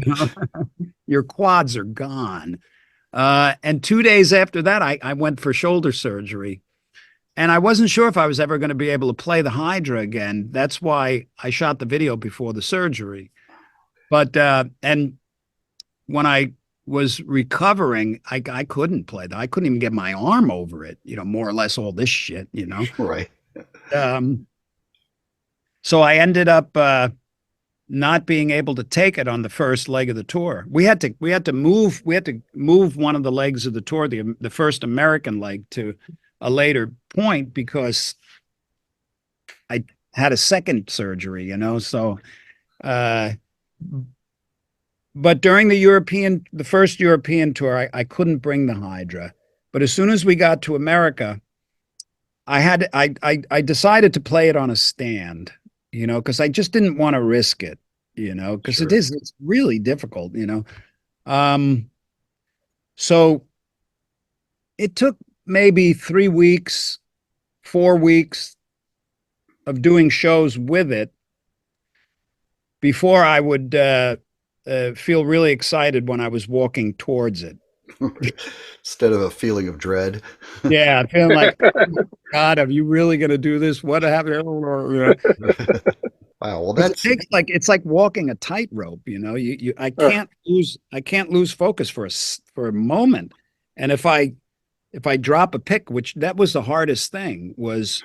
Your quads are gone. And 2 days after that, I went for shoulder surgery. And I wasn't sure if I was ever going to be able to play the Hydra again. That's why I shot the video before the surgery. But and when I was recovering, I couldn't play that. I couldn't even get my arm over it, more or less all this shit, Right. So I ended up not being able to take it on the first leg of the tour. We had to move one of the legs of the tour, the first American leg, to a later point because I had a second surgery, so but during the first European tour, I couldn't bring the Hydra. But as soon as we got to America, I decided to play it on a stand, because I just didn't want to risk it, because Sure. it's really difficult, So it took maybe 3 weeks, 4 weeks of doing shows with it before I would feel really excited when I was walking towards it. Instead of a feeling of dread. Yeah, feeling like, oh, God, are you really going to do this? What happened? Wow. Well, it's like walking a tightrope. I can't lose focus for a moment. And if I drop a pick, which that was the hardest thing, was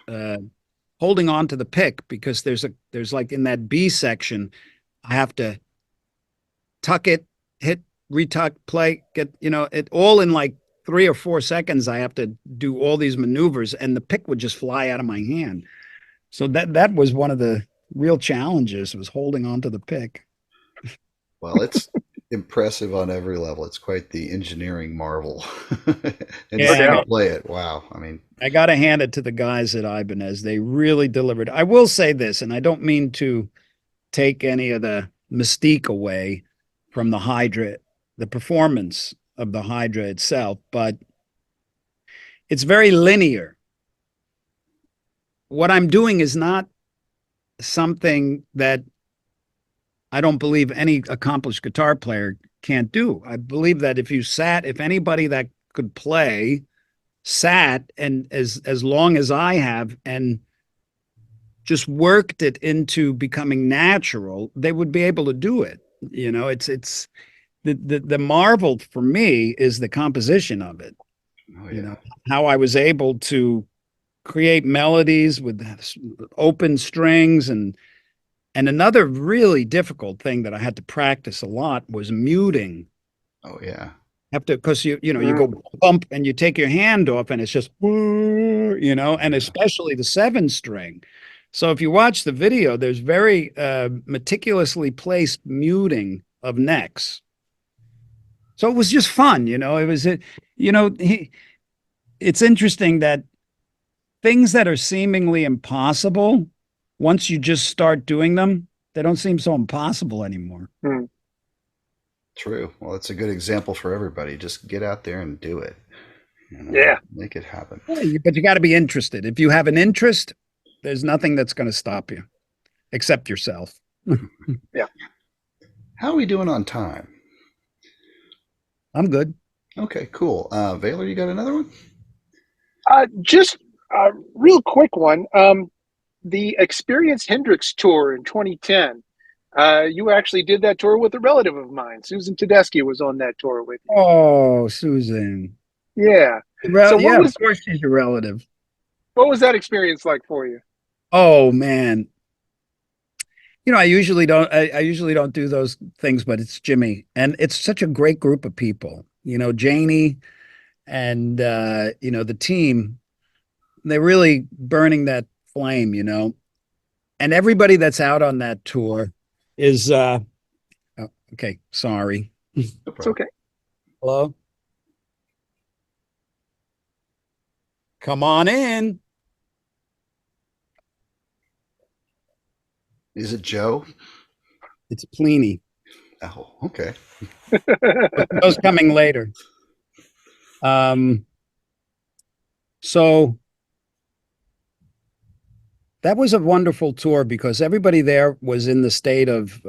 holding on to the pick, because there's like in that B section, I have to tuck it, hit, retuck, play, get, it all in like 3 or 4 seconds. I have to do all these maneuvers, and the pick would just fly out of my hand. So that was one of the real challenges, was holding on to the pick. Well, it's impressive on every level. It's quite the engineering marvel. And Yeah, to play it, wow. I mean, I got to hand it to the guys at Ibanez. They really delivered. I will say this, and I don't mean to take any of the mystique away from the Hydra, the performance of the Hydra itself, but it's very linear. What I'm doing is not something that I don't believe any accomplished guitar player can't do. I believe that if anybody that could play sat and as long as I have and just worked it into becoming natural, they would be able to do it. It's the marvel for me is the composition of it. oh, yeah. How I was able to create melodies with open strings, and another really difficult thing that I had to practice a lot was muting. Oh, yeah. Have to, because you go bump and you take your hand off and it's just and especially the 7-string. So if you watch the video, there's very meticulously placed muting of necks. So it was just fun, it's interesting that things that are seemingly impossible, once you just start doing them, they don't seem so impossible anymore. True. Well, it's a good example for everybody. Just get out there and do it. Yeah. Make it happen. But you got to be interested. If you have an interest, there's nothing that's going to stop you except yourself. Yeah. How are we doing on time? I'm good. Okay, cool. Vaylor, you got another one? Just a real quick one. The Experience Hendrix tour in 2010. You actually did that tour with a relative of mine. Susan Tedeschi was on that tour with you. Oh, Susan. Yeah. So of course she's your relative. What was that experience like for you? Oh man. I usually don't do those things, but it's Jimmy, and it's such a great group of people. Janie and the team, they're really burning that flame, and everybody that's out on that tour is okay, sorry. No It's okay. Hello? Come on in. Is it Joe? It's Pliny. Oh, okay. Those coming later. So that was a wonderful tour because everybody there was in the state of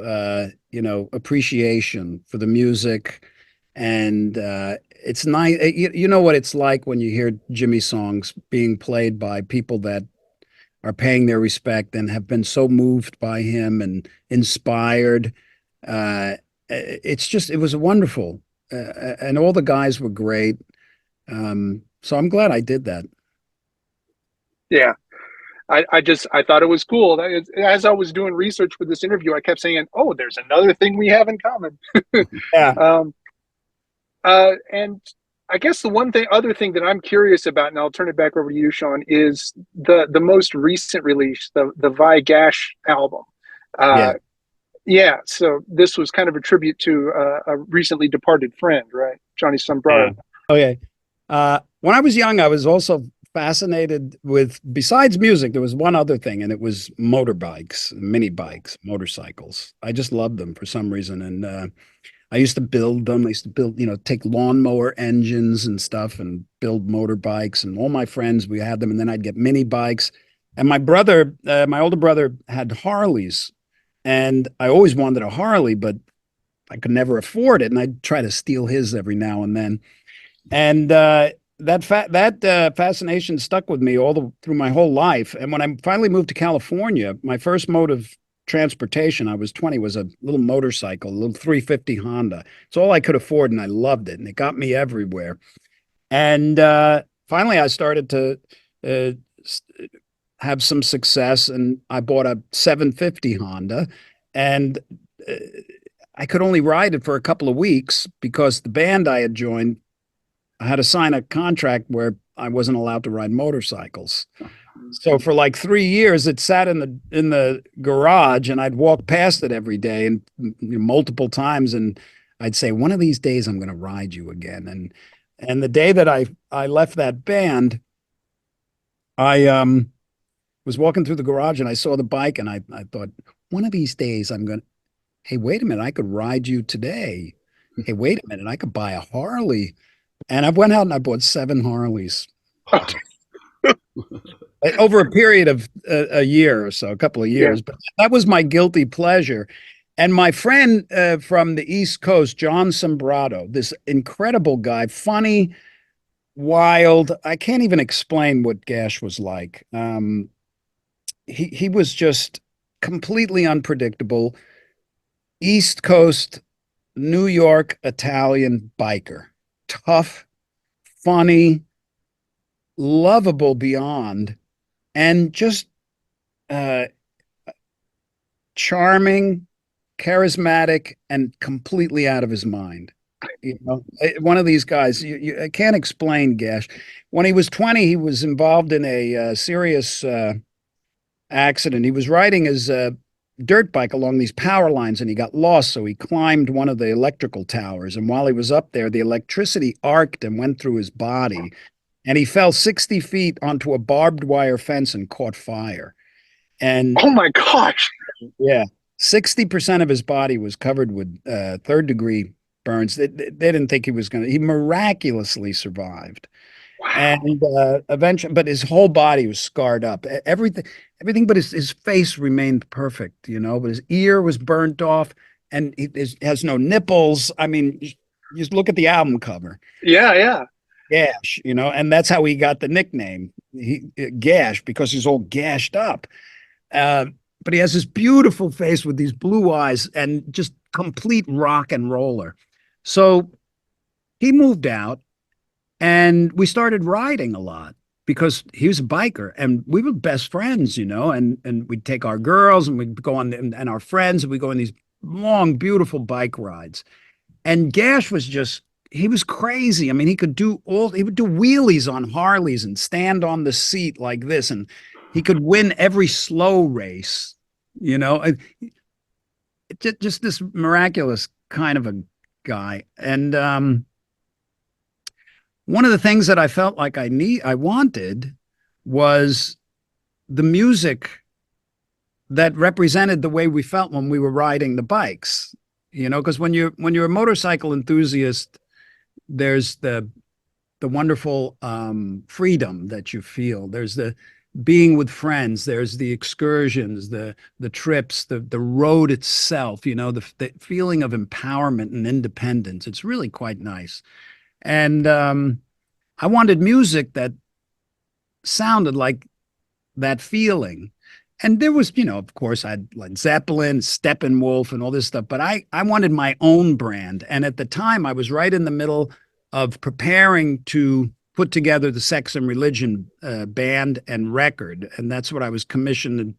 appreciation for the music, and it's nice. You know what it's like when you hear Jimmy songs being played by people that are paying their respect and have been so moved by him and inspired. It was wonderful, and all the guys were great. So I'm glad I did that. Yeah. I thought it was cool. As I was doing research for this interview, I kept saying, "Oh, there's another thing we have in common." Yeah. And I guess the other thing that I'm curious about, and I'll turn it back over to you, Sean, is the most recent release, the Gash album. Yeah. So this was kind of a tribute to a recently departed friend, right? Johnny Sombrero. Yeah. Okay. When I was young, I was also fascinated with, besides music, there was one other thing, and it was motorbikes, mini bikes, motorcycles. I just loved them for some reason. And I used to build them. I used to build, take lawnmower engines and stuff and build motorbikes. And all my friends, we had them. And then I'd get mini bikes. And my older brother had Harleys. And I always wanted a Harley, but I could never afford it. And I'd try to steal his every now and then. And that fascination stuck with me through my whole life. And when I finally moved to California, my first mode of transportation, I was 20, was a little motorcycle, a little 350 Honda. It's all I could afford, and I loved it, and it got me everywhere. And finally, I started to have some success, and I bought a 750 Honda, and uh, I could only ride it for a couple of weeks because the band I had joined, I had to sign a contract where I wasn't allowed to ride motorcycles. So for like 3 years, it sat in the garage, and I'd walk past it every day and multiple times, and I'd say, one of these days I'm going to ride you again. And the day that I left that band, I was walking through the garage and I saw the bike, and I thought, one of these days I'm going to, hey, wait a minute, I could ride you today. Hey, wait a minute, I could buy a Harley. And I went out and I bought 7 Harleys over a period of a year or so, a couple of years. But that was my guilty pleasure. And my friend from the East Coast, John Sombrato, this incredible guy, funny, wild. I can't even explain what Gash was like. He was just completely unpredictable. East Coast, New York, Italian biker. Tough, funny, lovable beyond, and just charming, charismatic, and completely out of his mind. One of these guys, I can't explain Gash. When he was 20, he was involved in a serious accident. He was riding his dirt bike along these power lines, and he got lost. So he climbed one of the electrical towers. And while he was up there, the electricity arced and went through his body. And he fell 60 feet onto a barbed wire fence and caught fire. And oh my gosh. Yeah. 60% of his body was covered with 3rd-degree burns. They didn't think he was going to, he miraculously survived. Wow. And eventually, but his whole body was scarred up. Everything but his face remained perfect, but his ear was burnt off, and he has no nipples. I mean, just look at the album cover. Yeah. Gash, and that's how he got the nickname, Gash, because he's all gashed up. But he has this beautiful face with these blue eyes and just complete rock and roller. So he moved out, and we started riding a lot because he was a biker, and we were best friends, and we'd take our girls and we'd go on, and our friends, and we'd go on these long, beautiful bike rides. And Gash was just, he was crazy. I mean, he would do wheelies on Harleys and stand on the seat like this, and he could win every slow race, just this miraculous kind of a guy. And one of the things that I felt like I wanted was the music that represented the way we felt when we were riding the bikes, because when you're a motorcycle enthusiast, there's the wonderful freedom that you feel. There's the being with friends. There's the excursions, the trips, the road itself, the feeling of empowerment and independence. It's really quite nice. And I wanted music that sounded like that feeling. And there was, of course, I'd like Zeppelin, Steppenwolf, and all this stuff, but I wanted my own brand. And at the time, I was right in the middle of preparing to put together the Sex and Religion band and record. And that's what I was commissioned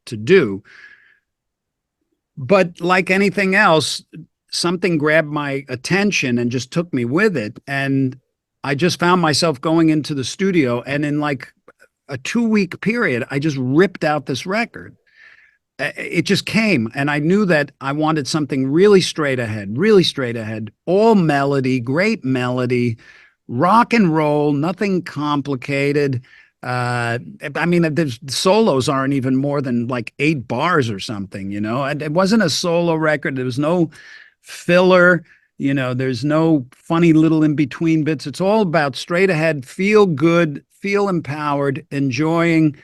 to do. But like anything else, something grabbed my attention and just took me with it. And I just found myself going into the studio, and in like a 2-week period, I just ripped out this record. It just came, and I knew that I wanted something really straight ahead, all melody, great melody, rock and roll, nothing complicated. I mean, the solos aren't even more than like 8 bars or something, and it wasn't a solo record. There was no filler, there's no funny little in-between bits. It's all about straight ahead, feel good, feel empowered, enjoying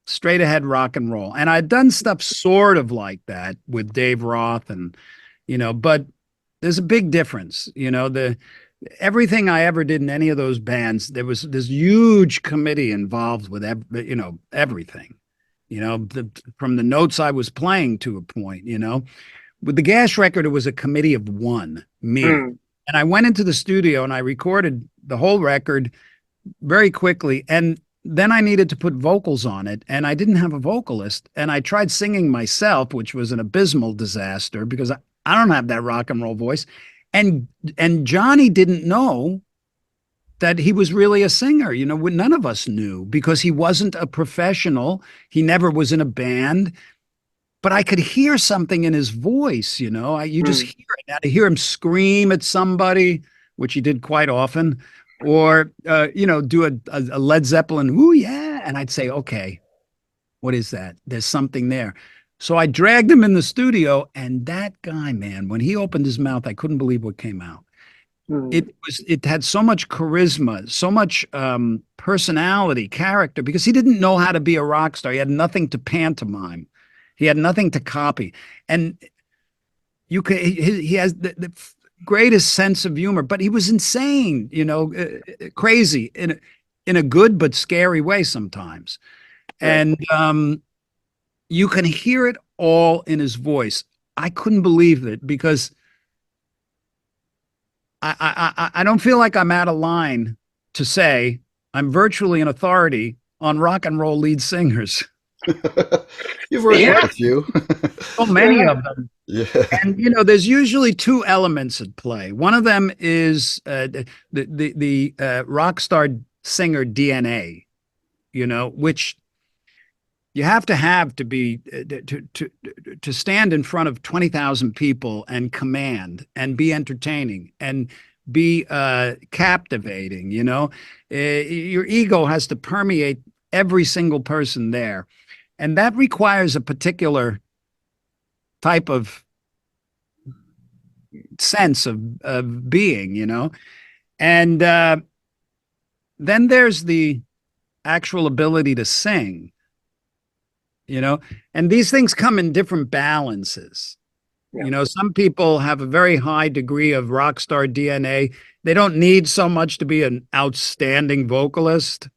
straight ahead rock and roll. And I'd done stuff sort of like that with Dave Roth, and but there's a big difference. Everything I ever did in any of those bands, there was this huge committee involved with everything, from the notes I was playing to a point. With the Gash record, it was a committee of one, me. And I went into the studio and I recorded the whole record very quickly. And then I needed to put vocals on it, and I didn't have a vocalist. And I tried singing myself, which was an abysmal disaster because I don't have that rock and roll voice. And Johnny didn't know that he was really a singer. You know, none of us knew because he wasn't a professional. He never was in a band. But I could hear something in his voice, you know. You just hear it. Now to hear him scream at somebody, which he did quite often, or you know, do a Led Zeppelin, ooh yeah, and I'd say, okay, what is that? There's something there. So I dragged him in the studio, and that guy, man, when he opened his mouth, I couldn't believe what came out. It had so much charisma, so much personality, character, because he didn't know how to be a rock star. He had nothing to pantomime. He had nothing to copy. And you could, he has the greatest sense of humor, but he was insane, you know, crazy in a good but scary way sometimes. Right. And you can hear it all in his voice. I couldn't believe it because I don't feel like I'm out of line to say I'm virtually an authority on rock and roll lead singers. You've worked with a few. So many of them. Yeah. And you know, there's usually two elements at play. One of them is the rock star singer DNA, you know, which you have to be to stand in front of 20,000 people and command and be entertaining and be captivating. You know, your ego has to permeate every single person there. And that requires a particular type of sense of being, you know. And then there's the actual ability to sing, you know. And these things come in different balances. Yeah. You know, some people have a very high degree of rock star DNA. They don't need so much to be an outstanding vocalist,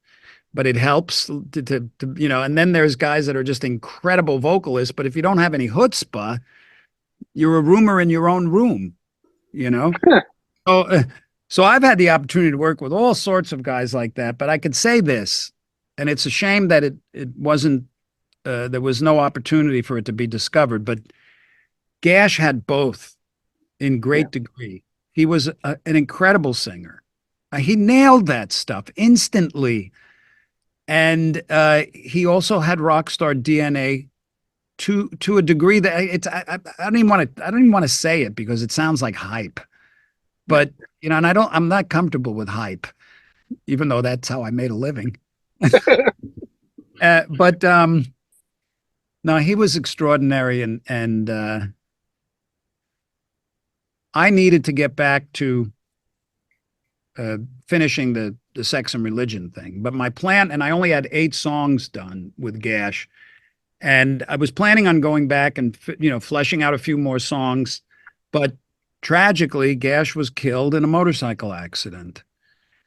but it helps to you know. And then there's guys that are just incredible vocalists, but if you don't have any chutzpah, you're a roomer in your own room, you know. So I've had the opportunity to work with all sorts of guys like that, but I could say this, and it's a shame that it wasn't there was no opportunity for it to be discovered, but Gash had both in great degree. He was an incredible singer. He nailed that stuff instantly. And he also had rock star DNA to a degree that I don't even want to say it because it sounds like hype. But you know, and I'm not comfortable with hype, even though that's how I made a living. But no, he was extraordinary, and I needed to get back to finishing the Sex and Religion thing. But my plan, and I only had 8 songs done with Gash, and I was planning on going back and, you know, fleshing out a few more songs. But tragically, Gash was killed in a motorcycle accident.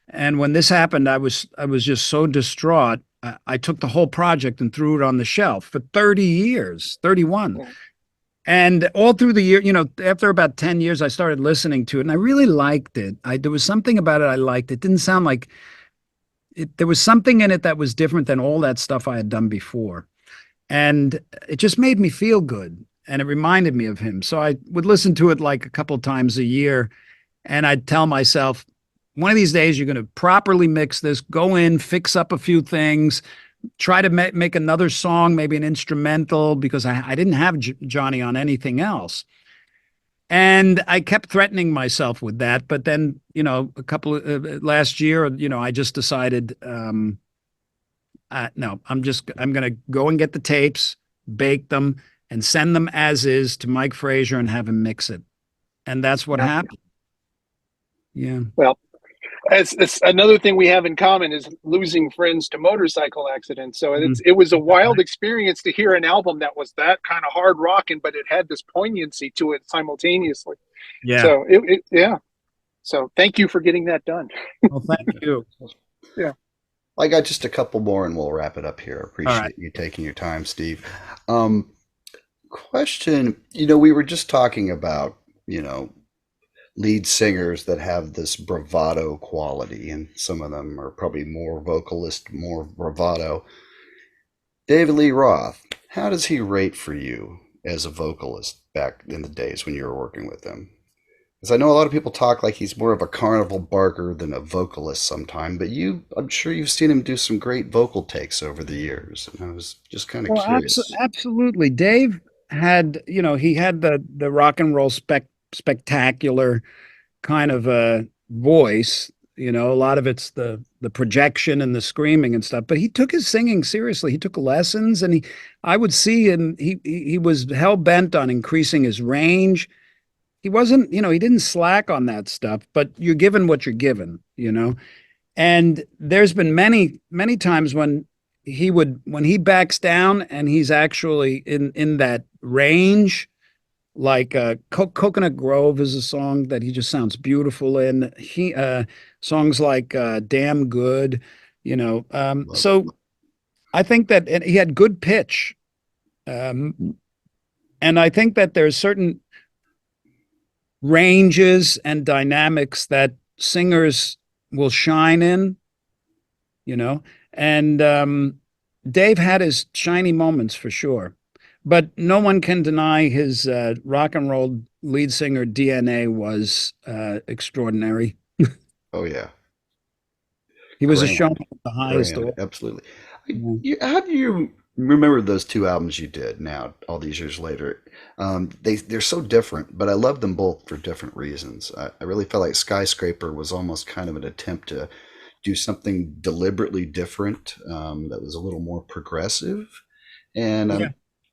And when this happened, I was just so distraught. I took the whole project and threw it on the shelf for 30 years, 31. Yeah. And all through the year, you know, after about 10 years, I started listening to it, and I really liked it. There was something about it I liked. It didn't sound like it. There was something in it that was different than all that stuff I had done before. And it just made me feel good, and it reminded me of him. So I would listen to it like a couple of times a year, and I'd tell myself, one of these days, you're going to properly mix this, go in, fix up a few things, try to make another song, maybe an instrumental, because I didn't have Johnny on anything else. And I kept threatening myself with that. But then, you know, a couple of last year, you know, I just decided, no, I'm going to go and get the tapes, bake them, and send them as is to Mike Frazier and have him mix it. And that's what happened. Yeah. Well, it's another thing we have in common is losing friends to motorcycle accidents. So it was a wild experience to hear an album that was that kind of hard rocking, but it had this poignancy to it simultaneously. Yeah. So yeah. So thank you for getting that done. Well, thank you. Yeah. I got just a couple more and we'll wrap it up here. Appreciate you taking your time, Steve. Question, you know, we were just talking about, you know, lead singers that have this bravado quality, and some of them are probably more vocalist, more bravado. David Lee Roth, how does he rate for you as a vocalist back in the days when you were working with him? Because I know a lot of people talk like he's more of a carnival barker than a vocalist sometime, but I'm sure you've seen him do some great vocal takes over the years. And I was just kind of Well, curious. absolutely. Dave had, he had the rock and roll spectacular kind of a voice. A lot of it's the projection and the screaming and stuff. But he took his singing seriously. He took lessons, and I would see, and he was hell bent on increasing his range. He wasn't, he didn't slack on that stuff. But you're given what you're given. And there's been many times when he backs down and he's actually in that range, like Coconut Grove is a song that he just sounds beautiful in. He songs like Damn Good, Love it. so I think that, and he had good pitch. And I think that there's certain ranges and dynamics that singers will shine in, you know. And Dave had his shiny moments for sure, but no one can deny his rock and roll lead singer DNA was extraordinary. Oh, yeah. He was a showman Grand. at the highest Grand. order. Absolutely. Yeah. How do you remember those two albums you did now, all these years later? They're so different, but I love them both for different reasons. I really felt like Skyscraper was almost kind of an attempt to do something deliberately different, that was a little more progressive. And Yeah.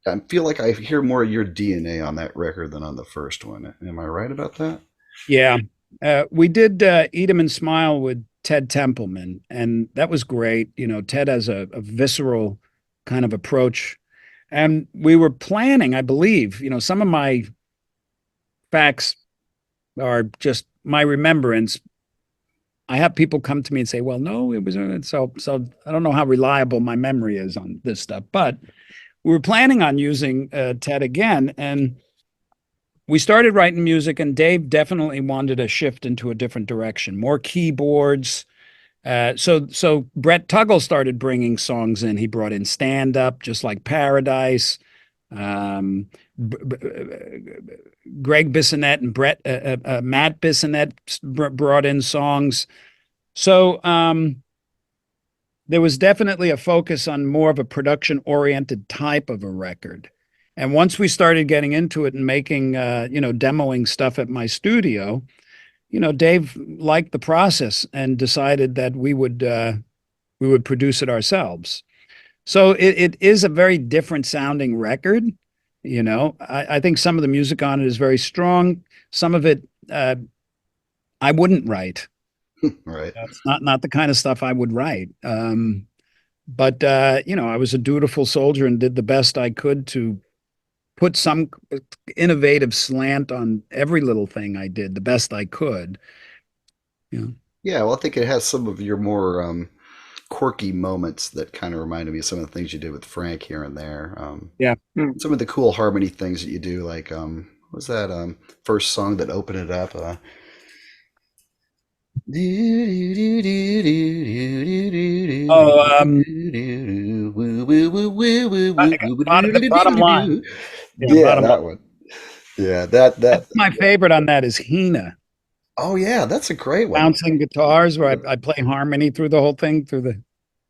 I feel like I hear more of your DNA on that record than on the first one. Am I right about that? Yeah. We did Eat 'em and Smile with Ted Templeman, and that was great. Ted has a visceral kind of approach. And we were planning, I believe, some of my facts are just my remembrance. I have people come to me and say, well, no, it was so I don't know how reliable my memory is on this stuff, but we were planning on using Ted again. And we started writing music, and Dave definitely wanted to shift into a different direction, more keyboards. So Brett Tuggle started bringing songs in. He brought in Stand Up, just like Paradise. Um, B- B- Greg Bissonette and Matt Bissonette brought in songs. So there was definitely a focus on more of a production oriented type of a record. And once we started getting into it and making, demoing stuff at my studio, Dave liked the process and decided that we would produce it ourselves. So it is a very different sounding record. I think some of the music on it is very strong. Some of it I wouldn't write. Right. It's not the kind of stuff I would write. But I was a dutiful soldier and did the best I could to put some innovative slant on every little thing I did, the best I could. Yeah. Yeah, well, I think it has some of your more quirky moments that kind of reminded me of some of the things you did with Frank here and there. Yeah. Hmm. Some of the cool harmony things that you do, like what was that first song that opened it up? Oh, bottom line. Yeah, Yeah, bottom line. that one. Yeah, that. That's my favorite on that is Hina. Oh yeah, that's a great one. Bouncing guitars where I play harmony through the whole thing through the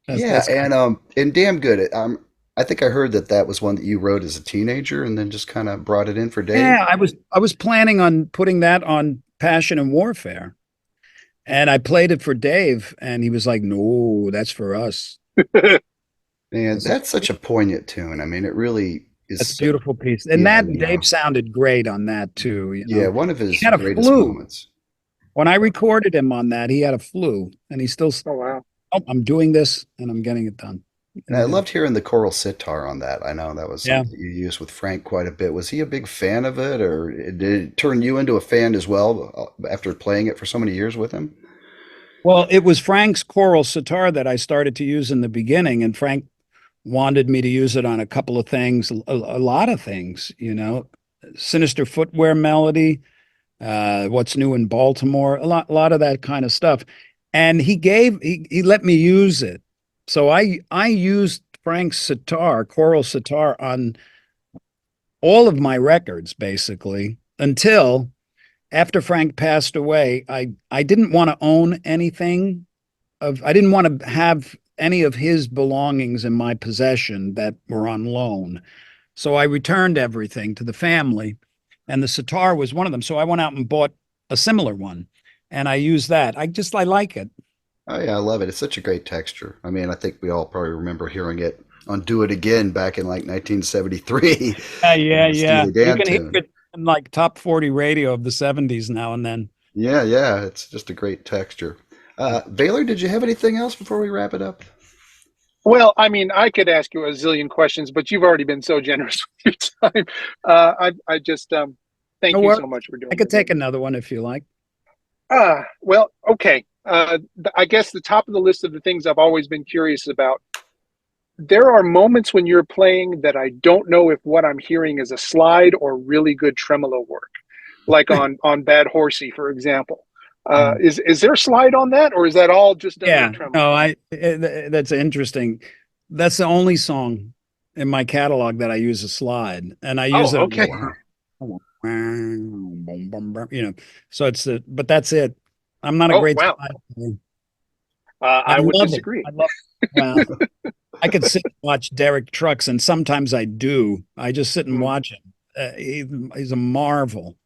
Yeah, that's kind and damn good. I think I heard that was one that you wrote as a teenager and then just kind of brought it in for of, Dave. yeah, I was planning on putting that on Passion and Warfare. And I played it for Dave and he was like, "No, that's for us." Man, So that's such a poignant tune. I mean, it really that's a is. beautiful piece. And Yeah, that Dave sounded great on that too. one of He his had a greatest flu. moments. When I recorded him on that, he had a flu and he still, Oh wow. oh, I'm doing this and I'm getting it done. And And he I did it. loved hearing the choral sitar on that. I know that was Yeah. something you used with Frank quite a bit. Was he a big fan of it, or did it turn you into a fan as well after playing it for so many years with him? Well, it was Frank's choral sitar that I started to use in the beginning, and Frank wanted me to use it on a couple of things, a lot of things. Sinister Footwear melody, What's New in Baltimore, a lot of that kind of stuff. And he let me use it. So I used Frank's sitar, choral sitar, on all of my records, basically, until after Frank passed away. I didn't want to own anything I didn't want to have any of his belongings in my possession that were on loan. So I returned everything to the family, and the sitar was one of them. So I went out and bought a similar one, and I used that. I like it. Oh yeah, I love it. It's such a great texture. I mean, I think we all probably remember hearing it on "Do It Again" back in like 1973. Yeah. Steely You Dan can hear tune. it in like top 40 radio of the 70s now and then. Yeah. It's just a great texture. Vaylor, did you have anything else before we wrap it up? Well, I mean, I could ask you a zillion questions, but you've already been so generous with your time. I just thank No you worries. so much for doing I could this. take another one if you like. Well, okay. I guess the top of the list of the things I've always been curious about. There are moments when you're playing that I don't know if what I'm hearing is a slide or really good tremolo work, like on Bad Horsie, for example. Is there a slide on that, or is that all just done with Yeah, tremolo? no, that's interesting. That's the only song in my catalog that I use a slide, and I use Oh, it. Oh okay. wow. So but that's it. I'm not a Oh, great wow. slide player. I I would love it. disagree. I love it. Well, I could sit and watch Derek Trucks, and sometimes I do. I just sit and Hmm. watch him. He's a marvel.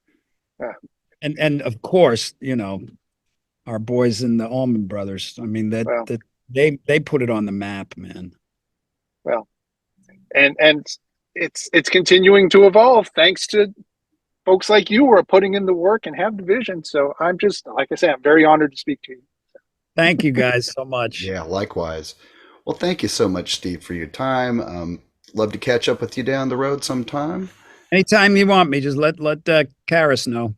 Yeah. And of course, our boys in the Allman Brothers. I mean Well, that they put it on the map, man. well, and it's continuing to evolve thanks to folks like you who are putting in the work and have the vision. So I'm just, like I say, I'm very honored to speak to you. Thank you guys so much. Yeah, likewise. Well, thank you so much, Steve, for your time. Love to catch up with you down the road sometime. Anytime you want me, just let Karis know.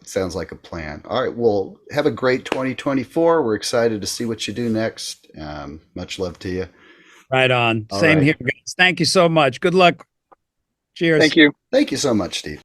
Sounds like a plan. All right. Well, have a great 2024. We're excited to see what you do next. Much love to you. Right on. All Same right. here, guys. Thank you so much. Good luck. Cheers. Thank you. Thank you so much, Steve.